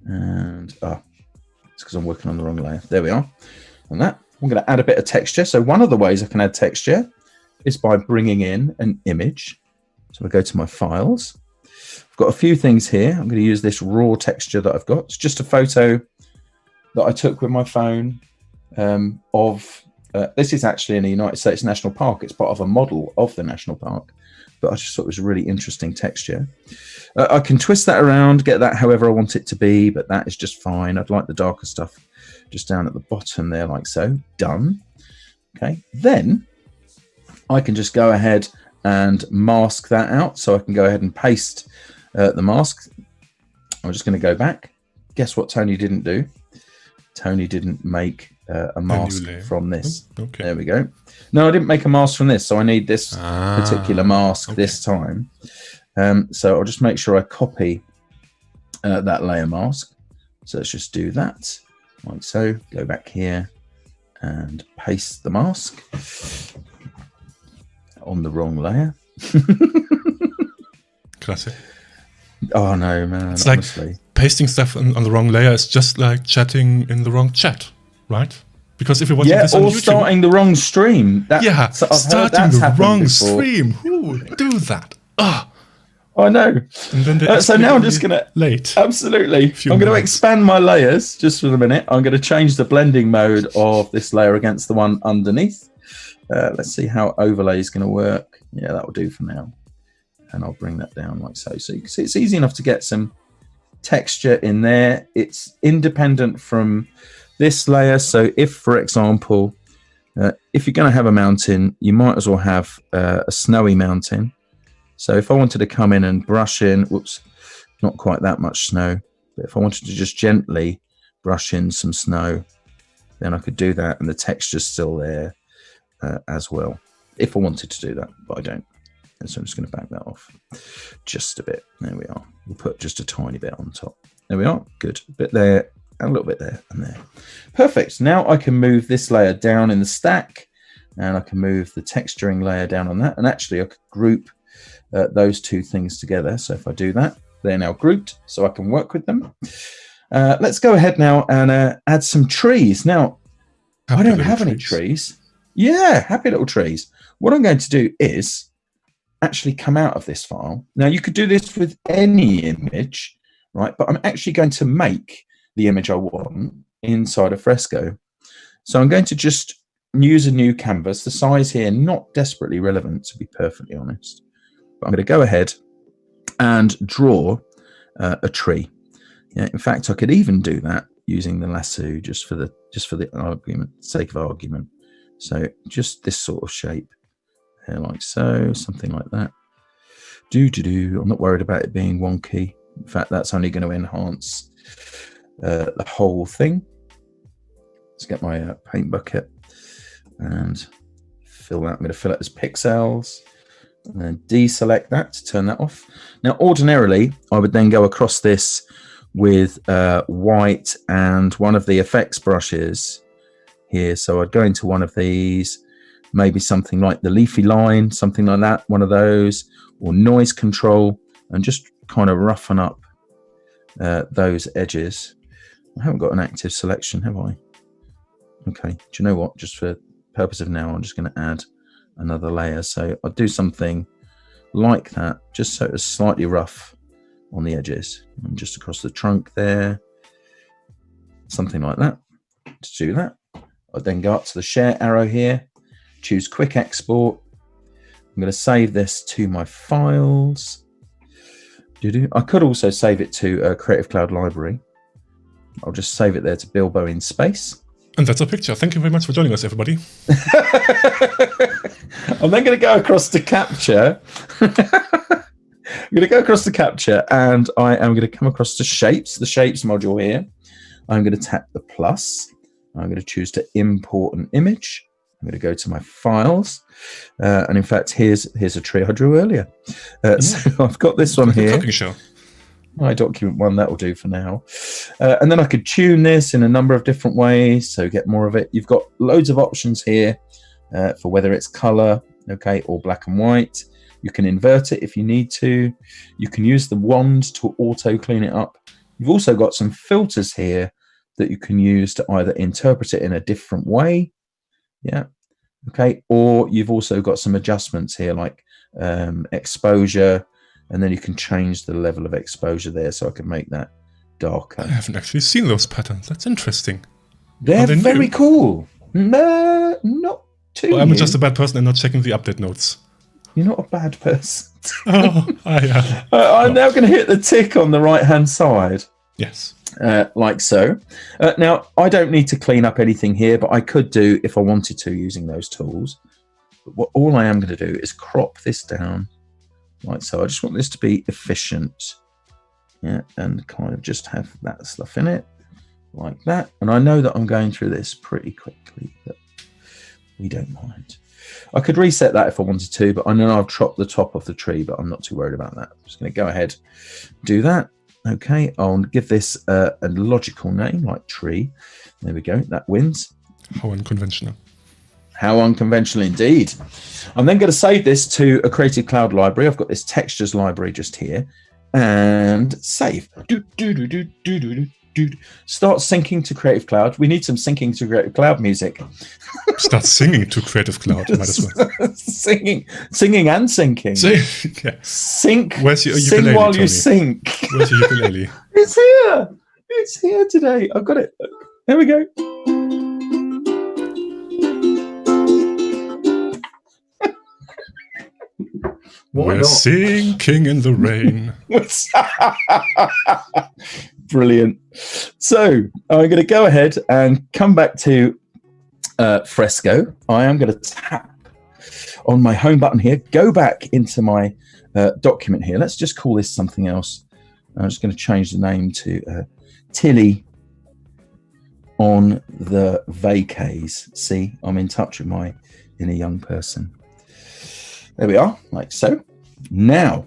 And it's because I'm working on the wrong layer. There we are. And that, I'm going to add a bit of texture. So one of the ways I can add texture is by bringing in an image. So I go to my files. I've got a few things here. I'm going to use this raw texture that I've got. It's just a photo that I took with my phone of, this is actually in the United States National Park. It's part of a model of the National Park, but I just thought it was a really interesting texture. I can twist that around, get that however I want it to be, but that is just fine. I'd like the darker stuff just down at the bottom there like so. Done. Okay, then I can just go ahead and mask that out. So I can go ahead and paste the mask. I'm just going to go back. Guess what Tony didn't do? Tony didn't make a mask from this. Okay. There we go. No, I didn't make a mask from this, so I need this particular mask this time. So I'll just make sure I copy that layer mask. So let's just do that like so. Go back here and paste the mask on the wrong layer. Classic. Oh no, man! It's honestly. like pasting stuff on the wrong layer is just like chatting in the wrong chat, right? Because if you're watching this on YouTube, starting the wrong stream. Starting the wrong stream. Who would do that? I know. And then so now I'm just going to... Late. Absolutely. I'm going to expand my layers just for a minute. I'm going to change the blending mode of this layer against the one underneath. Let's see how overlay is going to work. Yeah, that will do for now. And I'll bring that down like so. So you can see it's easy enough to get some texture in there. It's independent from this layer. So if, for example, if you're going to have a mountain, you might as well have a snowy mountain. So if I wanted to come in and brush in, whoops, not quite that much snow, but if I wanted to just gently brush in some snow, then I could do that and the texture's still there as well. if I wanted to do that, but I don't. And so I'm just going to back that off just a bit. There we are. We'll put just a tiny bit on top. There we are. Good. A bit there and a little bit there and there. Perfect. Now I can move this layer down in the stack, and I can move the texturing layer down on that. And actually I could group those two things together. So if I do that, they're now grouped so I can work with them. Let's go ahead now and add some trees. Now, I don't have any trees. Yeah, happy little trees. What I'm going to do is actually come out of this file. Now, you could do this with any image, right? But I'm actually going to make the image I want inside of Fresco. So I'm going to just use a new canvas. The size here, not desperately relevant, to be perfectly honest. But I'm going to go ahead and draw a tree. Yeah, in fact, I could even do that using the lasso just for the sake of argument. So just this sort of shape here, like so, something like that. I'm not worried about it being wonky. In fact, that's only going to enhance the whole thing. Let's get my paint bucket and fill that. I'm going to fill it as pixels and then deselect that to turn that off. Now, ordinarily, I would then go across this with white and one of the effects brushes here. So I'd go into one of these, maybe something like the leafy line, something like that, one of those, or noise control, and just kind of roughen up those edges. I haven't got an active selection, have I? Okay, do you know what? Just for purpose of now, I'm just going to add another layer. So I'll do something like that, just so it's slightly rough on the edges, and just across the trunk there, something like that. To do that, I'll then go up to the share arrow here, choose quick export. I'm going to save this to my files. I could also save it to Creative Cloud Library. I'll just save it there to Bilbo in space. And that's a picture. Thank you very much for joining us, everybody. I'm then going to go across to capture. I'm going to go across to capture, and I am going to come across to shapes, the shapes module here. I'm going to tap the plus. I'm going to choose to import an image. I'm going to go to my files. And in fact, here's a tree I drew earlier. So I've got this one here. My document one, that will do for now. And then I could tune this in a number of different ways, so get more of it. You've got loads of options here for whether it's color, okay, or black and white. You can invert it if you need to. You can use the wand to auto clean it up. You've also got some filters here that you can use to either interpret it in a different way. Yeah. Okay. Or you've also got some adjustments here, like exposure, and then you can change the level of exposure there. So I can make that darker. I haven't actually seen those patterns. That's interesting. They're very cool. No, not too. Well, I'm just a bad person and not checking the update notes. You're not a bad person. Oh, I'm now going to hit the tick on the right-hand side. Yes. Like so. Now, I don't need to clean up anything here, but I could do if I wanted to using those tools. But all I am going to do is crop this down like so. I just want this to be efficient. Yeah, and kind of just have that stuff in it like that. And I know that I'm going through this pretty quickly, but we don't mind. I could reset that if I wanted to, but I know I've chopped the top of the tree, but I'm not too worried about that. I'm just going to go ahead, do that. Okay, I'll give this a logical name like tree. There we go, that wins. How unconventional. How unconventional indeed. I'm then going to save this to a Creative Cloud library. I've got this textures library just here, and save. Start syncing to Creative Cloud. We need some syncing to Creative Cloud music. Start singing to Creative Cloud. Might as well. singing and syncing. Yeah. Sync. Where's your sing ukulele, while Tony? you sync. Where's your ukulele? It's here. It's here today. I've got it. There we go. We're sinking in the rain. Brilliant. So I'm going to go ahead and come back to Fresco. I am going to tap on my home button here, go back into my document here. Let's just call this something else. I'm just going to change the name to Tilly on the Vacays. See, I'm in touch with my inner young person. There we are, like so. Now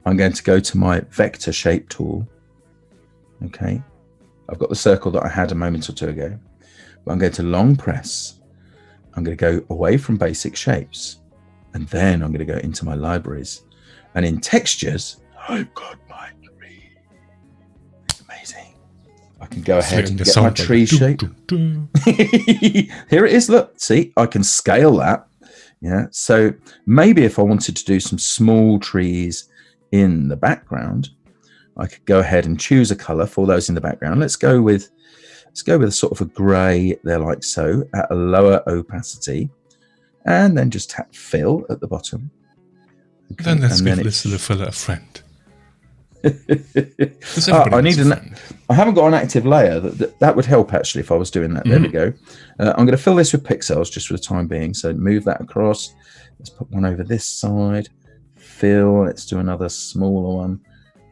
I'm going to go to my vector shape tool. Okay, I've got the circle that I had a moment or two ago, but I'm going to long press. I'm going to go away from basic shapes, and then I'm going to go into my libraries, and in textures I've got my tree. It's amazing. I can go ahead and get my tree shape. Here it is. Look, see, I can scale that. Yeah, so maybe if I wanted to do some small trees in the background, I could go ahead and choose a color for those in the background. Let's go with a sort of a gray there, like so, at a lower opacity, and then just tap fill at the bottom. Okay. Then let's give this little fella a friend. I haven't got an active layer. That would help actually if I was doing that. There we go. I'm going to fill this with pixels just for the time being. So move that across. Let's put one over this side. Fill. Let's do another smaller one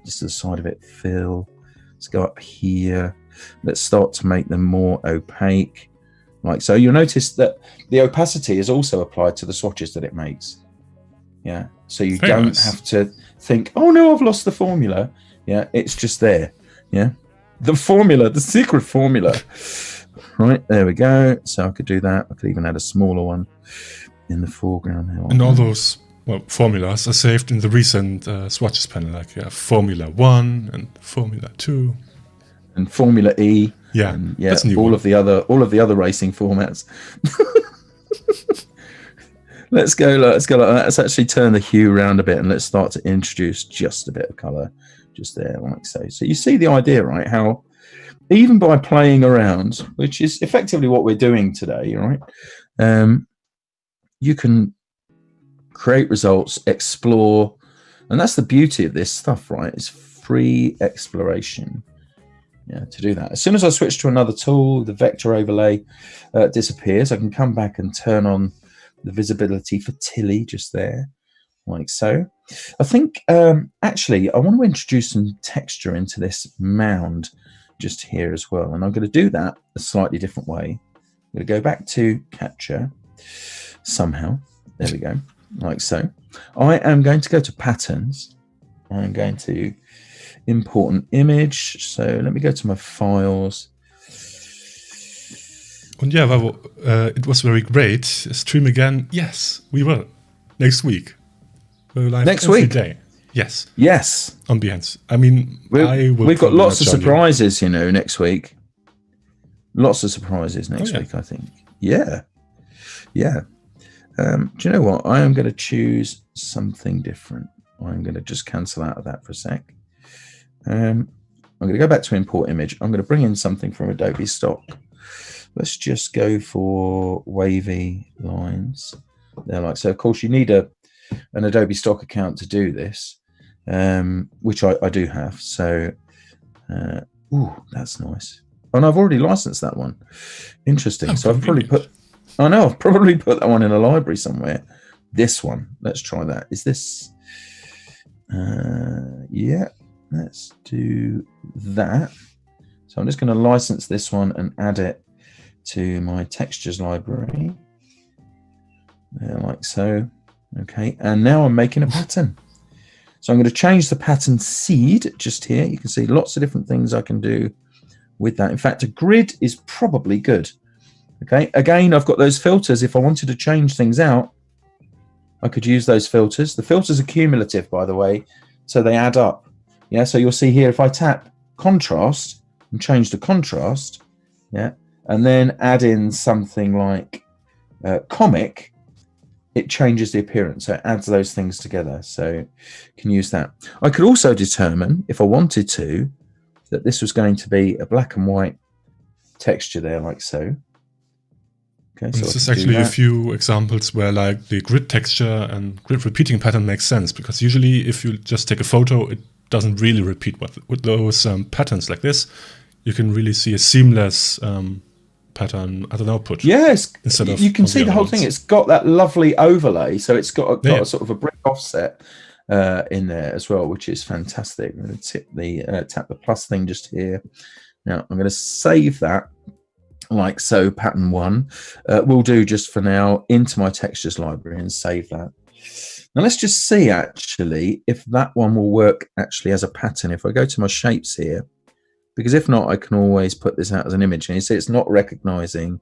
just to the side of it. Fill. Let's go up here. Let's start to make them more opaque. Like so. You'll notice that the opacity is also applied to the swatches that it makes. Yeah. So you don't have to think, oh no, I've lost the formula. Yeah, it's just there. Yeah, the formula, the secret formula. Right, there we go. So I could do that. I could even add a smaller one in the foreground here. And all those formulas are saved in the recent swatches panel, like Formula 1 and Formula 2 and Formula E. Yeah, and, that's new. All of the other racing formats. Let's go like that. Let's actually turn the hue around a bit and let's start to introduce just a bit of color just there, like so. So you see the idea, right? How even by playing around, which is effectively what we're doing today, right? You can create results, explore, and that's the beauty of this stuff, right? It's free exploration. Yeah, to do that. As soon as I switch to another tool, the vector overlay disappears. I can come back and turn on the visibility for Tilly just there, like so. I think actually I want to introduce some texture into this mound just here as well, and I'm going to do that a slightly different way. I'm going to go back to capture somehow. There we go, like so. I am going to go to patterns. I'm going to import an image. So let me go to my files. And yeah, well, it was very great. Stream again. Yes, we will. Next week. We're live every day. Yes. Yes. On Behance. I mean, we've got lots of surprises, you know, next week. Lots of surprises next week, I think. Yeah. Yeah. Do you know what? I am going to choose something different. I'm going to just cancel out of that for a sec. I'm going to go back to import image. I'm going to bring in something from Adobe stock. Let's just go for wavy lines. They're like so. Of course, you need an Adobe stock account to do this, which I do have. So, ooh, that's nice. Oh, and I've already licensed that one. Interesting. So I've probably put that one in a library somewhere. This one. Let's try that. Is this? Yeah. Let's do that. So I'm just going to license this one and add it to my textures library. There, like so. Okay, and now I'm making a pattern. So I'm going to change the pattern seed just here. You can see lots of different things I can do with that. In fact, a grid is probably good. Okay, again, I've got those filters. If I wanted to change things out, I could use those filters. The filters are cumulative, by the way, so they add up. Yeah, so you'll see here, if I tap contrast and change the contrast, yeah, and then add in something like comic, it changes the appearance. So it adds those things together. So you can use that. I could also determine, if I wanted to, that this was going to be a black and white texture there, like so. Okay, so this is actually a few examples where like the grid texture and grid repeating pattern makes sense, because usually if you just take a photo, it doesn't really repeat. With those patterns like this, you can really see a seamless pattern at an output. Yes, you can see the whole thing. It's got that lovely overlay, so it's got a sort of a brick offset in there as well, which is fantastic. I'm going to tap the plus thing just here. Now I'm going to save that. Like so, pattern 1 will do just for now into my textures library and save that. Now let's just see actually if that one will work actually as a pattern. If I go to my shapes here, because if not, I can always put this out as an image. And you see it's not recognizing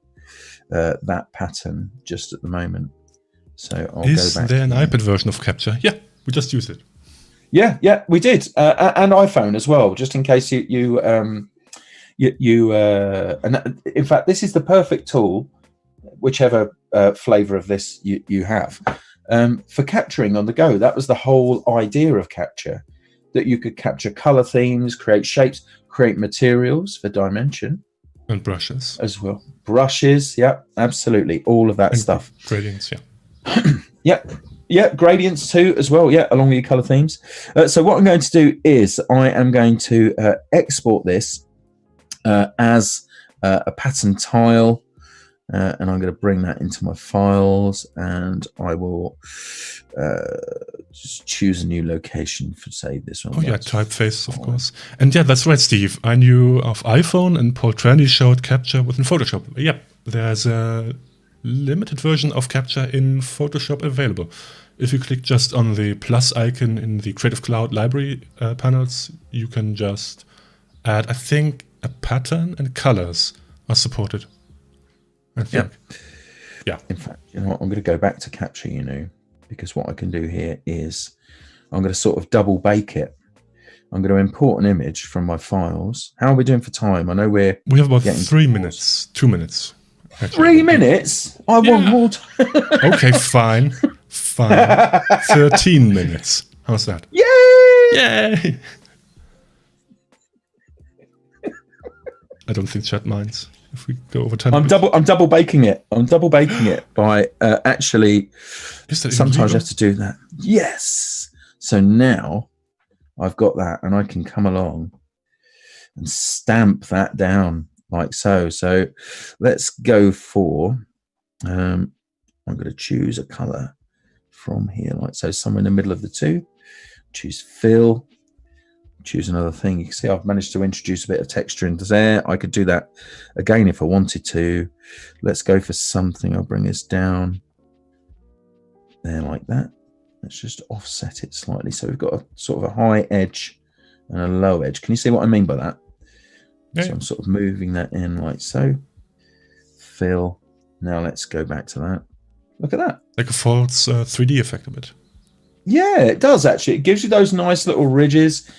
that pattern just at the moment. So I'll go back. Is there an iPad version of Capture? Yeah, we just use it. Yeah, we did, and iPhone as well, just in case you and in fact, this is the perfect tool, whichever flavor of this you have, for capturing on the go. That was the whole idea of Capture, that you could capture color themes, create shapes, create materials for dimension. And brushes. As well. Brushes, yeah, absolutely. All of that and stuff. Gradients, yeah. Yeah, gradients too, as well. Yeah, along with your color themes. So what I'm going to do is I am going to export this as a pattern tile, and I'm going to bring that into my files, and I will just choose a new location for, say, this one. Oh yeah, typeface, of course. And yeah, that's right, Steve. I knew of iPhone, and Paul Trendy showed Capture within Photoshop. Yeah, there's a limited version of Capture in Photoshop available. If you click just on the plus icon in the Creative Cloud library panels, you can just add, I think, a pattern and colors are supported. I think. Yeah. In fact, you know what? I'm going to go back to Capture, because what I can do here is I'm going to sort of double bake it. I'm going to import an image from my files. How are we doing for time? I know we have about 3 minutes, 2 minutes. Actually. 3 minutes? I want more time. Okay, fine. 13 minutes. How's that? Yay! I don't think chat minds if we go over 10 I'm double baking it. I'm double baking it by actually. Sometimes you have to do that. Yes. So now I've got that, and I can come along and stamp that down like so. So let's go for. I'm going to choose a color from here, like so, somewhere in the middle of the two. Choose fill. Choose another thing. You can see I've managed to introduce a bit of texture into there. I could do that again if I wanted to. Let's go for something. I'll bring this down there like that. Let's just offset it slightly. So we've got a sort of a high edge and a low edge. Can you see what I mean by that? Yeah. So I'm sort of moving that in like so. Fill. Now let's go back to that. Look at that. Like a false 3D effect a bit. Yeah, it does actually. It gives you those nice little ridges.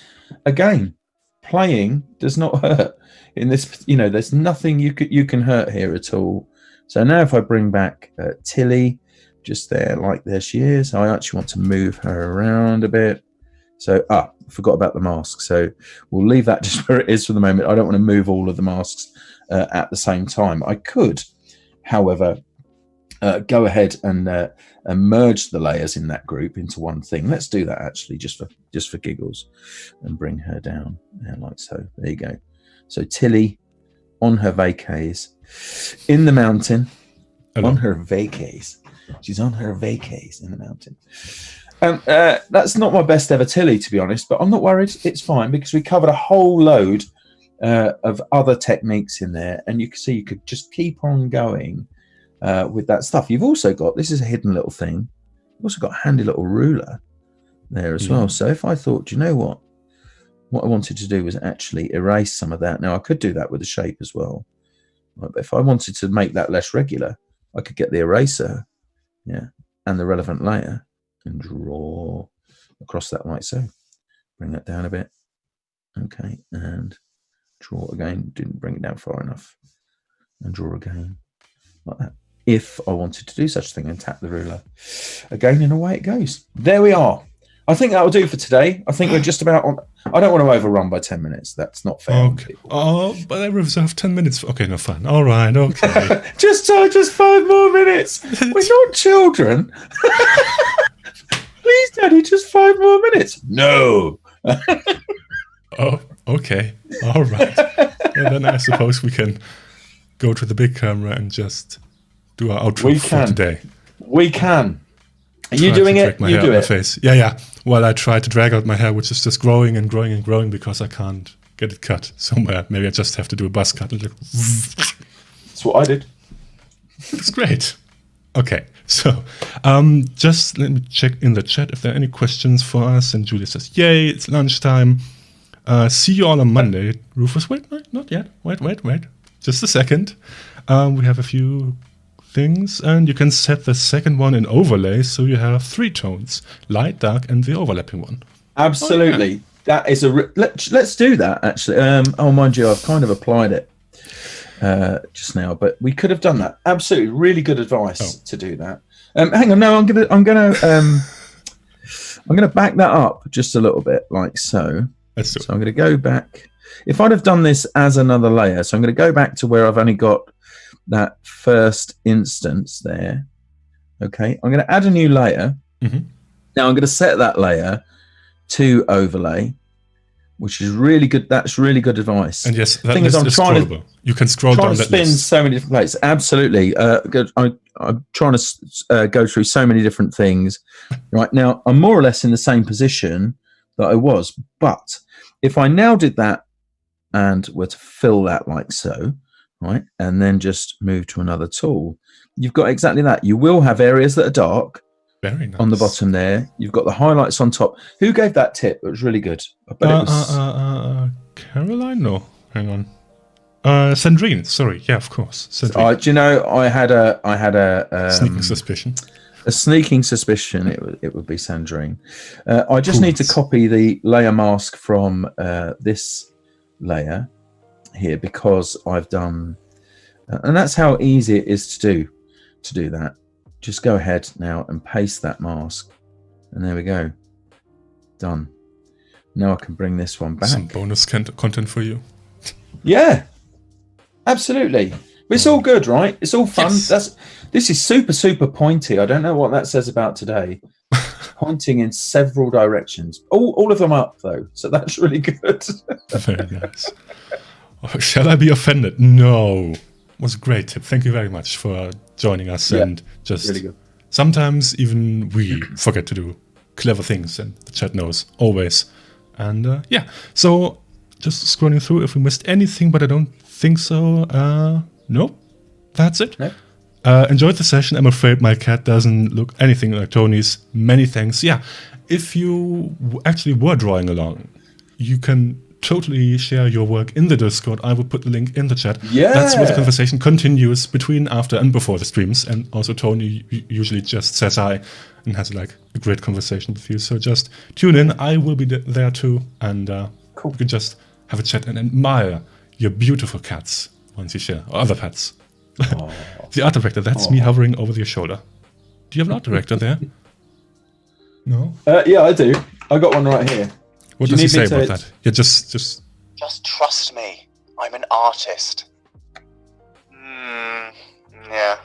Again, playing does not hurt in this. There's nothing you can hurt here at all. So now if I bring back Tilly, just there, like there she is. I actually want to move her around a bit. So, I forgot about the mask. So we'll leave that just where it is for the moment. I don't want to move all of the masks at the same time. I could, however, go ahead and merge the layers in that group into one thing. Let's do that actually, just for giggles, and bring her down there like so. There you go. So Tilly on her vacays in the mountain. Hello. On her vacays. She's on her vacays in the mountain. That's not my best ever Tilly, to be honest, but I'm not worried. It's fine because we covered a whole load of other techniques in there, and you can see you could just keep on going with that stuff. You've also got, this is a hidden little thing, you've also got a handy little ruler there as well. So if I thought, you know what I wanted to do was actually erase some of that. Now I could do that with the shape as well, but if I wanted to make that less regular, I could get the eraser, and the relevant layer, and draw across that like so. Bring that down a bit. Okay, and draw again. Didn't bring it down far enough. And draw again, like that. If I wanted to do such a thing, and tap the ruler again, and away it goes. There we are. I think that will do for today. I think we're just about on. I don't want to overrun by 10 minutes. That's not fair. Okay. Oh, but I reserved 10 minutes. Okay, no fun. All right. Okay. just 5 more minutes. We're not children. Please, Daddy, just 5 more minutes. No. Oh, okay. All right. Well, then I suppose we can go to the big camera and just do our outro for today. We can. Are you doing it? You do it. Face. Yeah. Well, I try to drag out my hair, which is just growing and growing and growing because I can't get it cut somewhere. Maybe I just have to do a buzz cut. That's what I did. It's great. Okay, so just let me check in the chat if there are any questions for us. And Julia says, yay, it's lunchtime. See you all on Monday. Rufus, wait, not yet. Wait. Just a second. We have a few things, and you can set the second one in overlay, so you have 3 tones, light, dark, and the overlapping one. Absolutely. Oh, yeah. That is let's do that, actually. Oh, mind you, I've kind of applied it just now, but we could have done that. Absolutely, really good advice to do that. Hang on, no, I'm gonna back that up just a little bit, like so. So I'm going to go back. If I'd have done this as another layer, so I'm going to go back to where I've only got that first instance there. Okay, I'm going to add a new layer. Mm-hmm. Now I'm going to set that layer to overlay, which is really good. That's really good advice. And yes, that list is scrollable. You can scroll down that list. Spin so many different places. Absolutely. I'm trying to go through so many different things. Right now, I'm more or less in the same position that I was, but if I now did that and were to fill that like so, right, and then just move to another tool, you've got exactly that. You will have areas that are dark. Very nice. On the bottom there. You've got the highlights on top. Who gave that tip? It was really good. I bet it was Caroline? No, hang on. Sandrine, sorry. Yeah, of course. Do you know, I had a sneaking suspicion. A sneaking suspicion it would be Sandrine. I just need to copy the layer mask from this layer here, because I've done, and that's how easy it is to do that. Just go ahead now and paste that mask, and there we go. Done. Now I can bring this one back. Some bonus content for you. Yeah, absolutely. But it's all good, right? It's all fun. Yes. This is super pointy. I don't know what that says about today. Pointing in several directions. All of them up, though. So that's really good. Very nice. Oh, shall I be offended? No. It was a great tip. Thank you very much for joining us. Yeah, and just really good. Sometimes even we forget to do clever things, and the chat knows always. And yeah, so just scrolling through if we missed anything, but I don't think so. Nope, that's it. No. Enjoyed the session. I'm afraid my cat doesn't look anything like Tony's. Many thanks. Yeah, if you actually were drawing along, you can totally share your work in the Discord. I will put the link in the chat. Yeah. That's where the conversation continues between, after, and before the streams. And also Tony usually just says hi and has like a great conversation with you. So just tune in. I will be there too. And cool. You can just have a chat and admire your beautiful cats once you share, or other pets. Oh. The art director, that's me hovering over your shoulder. Do you have an art director there? No? Yeah, I do. I got one right here. What does he say about that? Yeah, just trust me. I'm an artist. Yeah.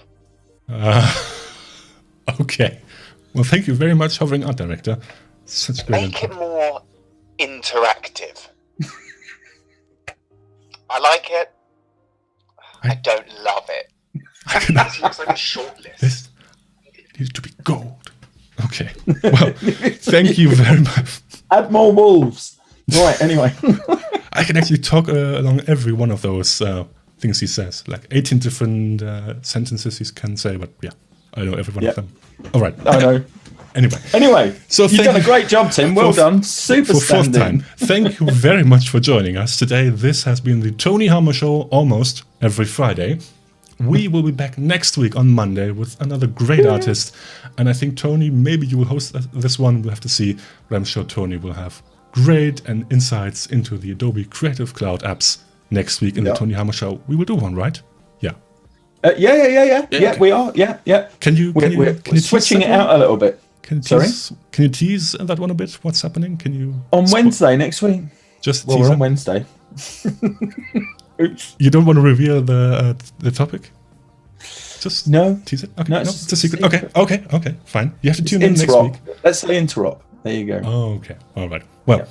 Okay. Well, thank you very much, hovering art director. Such great Make it more interactive. I like it. I don't love it. It looks like a short list. This needs to be gold. Okay. Well, thank you very much. Add more wolves. Right, anyway. I can actually talk along every one of those things he says. Like 18 different sentences he can say, but yeah, I know every one of them. All right. I know. Anyway, so you've done a great job, Tim. Well done. Super for fourth time. Thank you very much for joining us today. This has been the Tony Hammer Show, almost every Friday. We will be back next week on Monday with another great artist. And I think, Tony, maybe you will host this one. We'll have to see. But I'm sure Tony will have great and insights into the Adobe Creative Cloud apps next week in the Tony Hammer Show. We will do one, right? Yeah. Yeah, okay. We are. Yeah. Can you switching it out a little bit? Can you tease that one a bit? What's happening? Can you on Wednesday next week? We're on Wednesday. Oops. You don't want to reveal the topic? Just no. Tease it. Okay, no, it's a secret. Okay, fine. You have to tune in next week. Let's say interrupt. There you go. Oh, okay. All right. Well,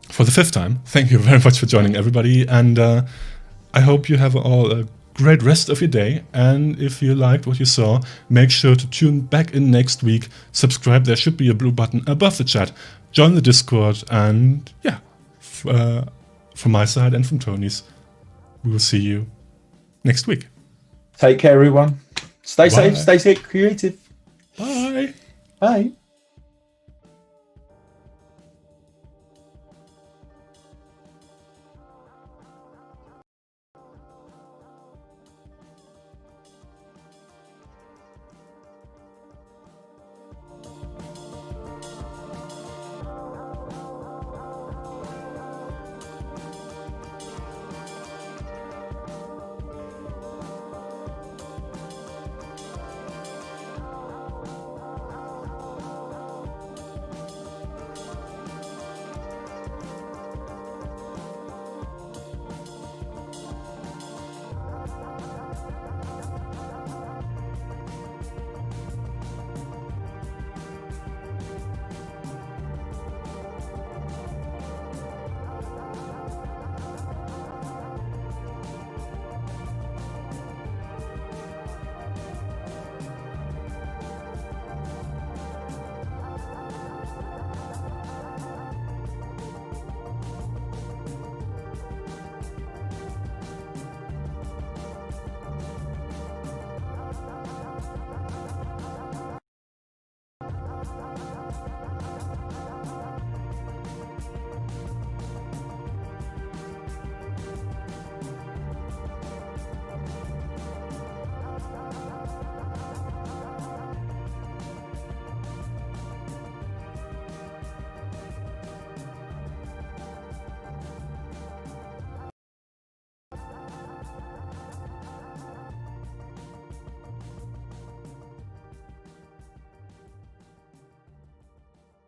for the 5th time, thank you very much for joining, everybody, and I hope you have all a great rest of your day. And if you liked what you saw, make sure to tune back in next week. Subscribe. There should be a blue button above the chat. Join the Discord, and yeah, from my side and from Tony's, we will see you next week. Take care, everyone. Stay safe, stay creative. Bye. Bye.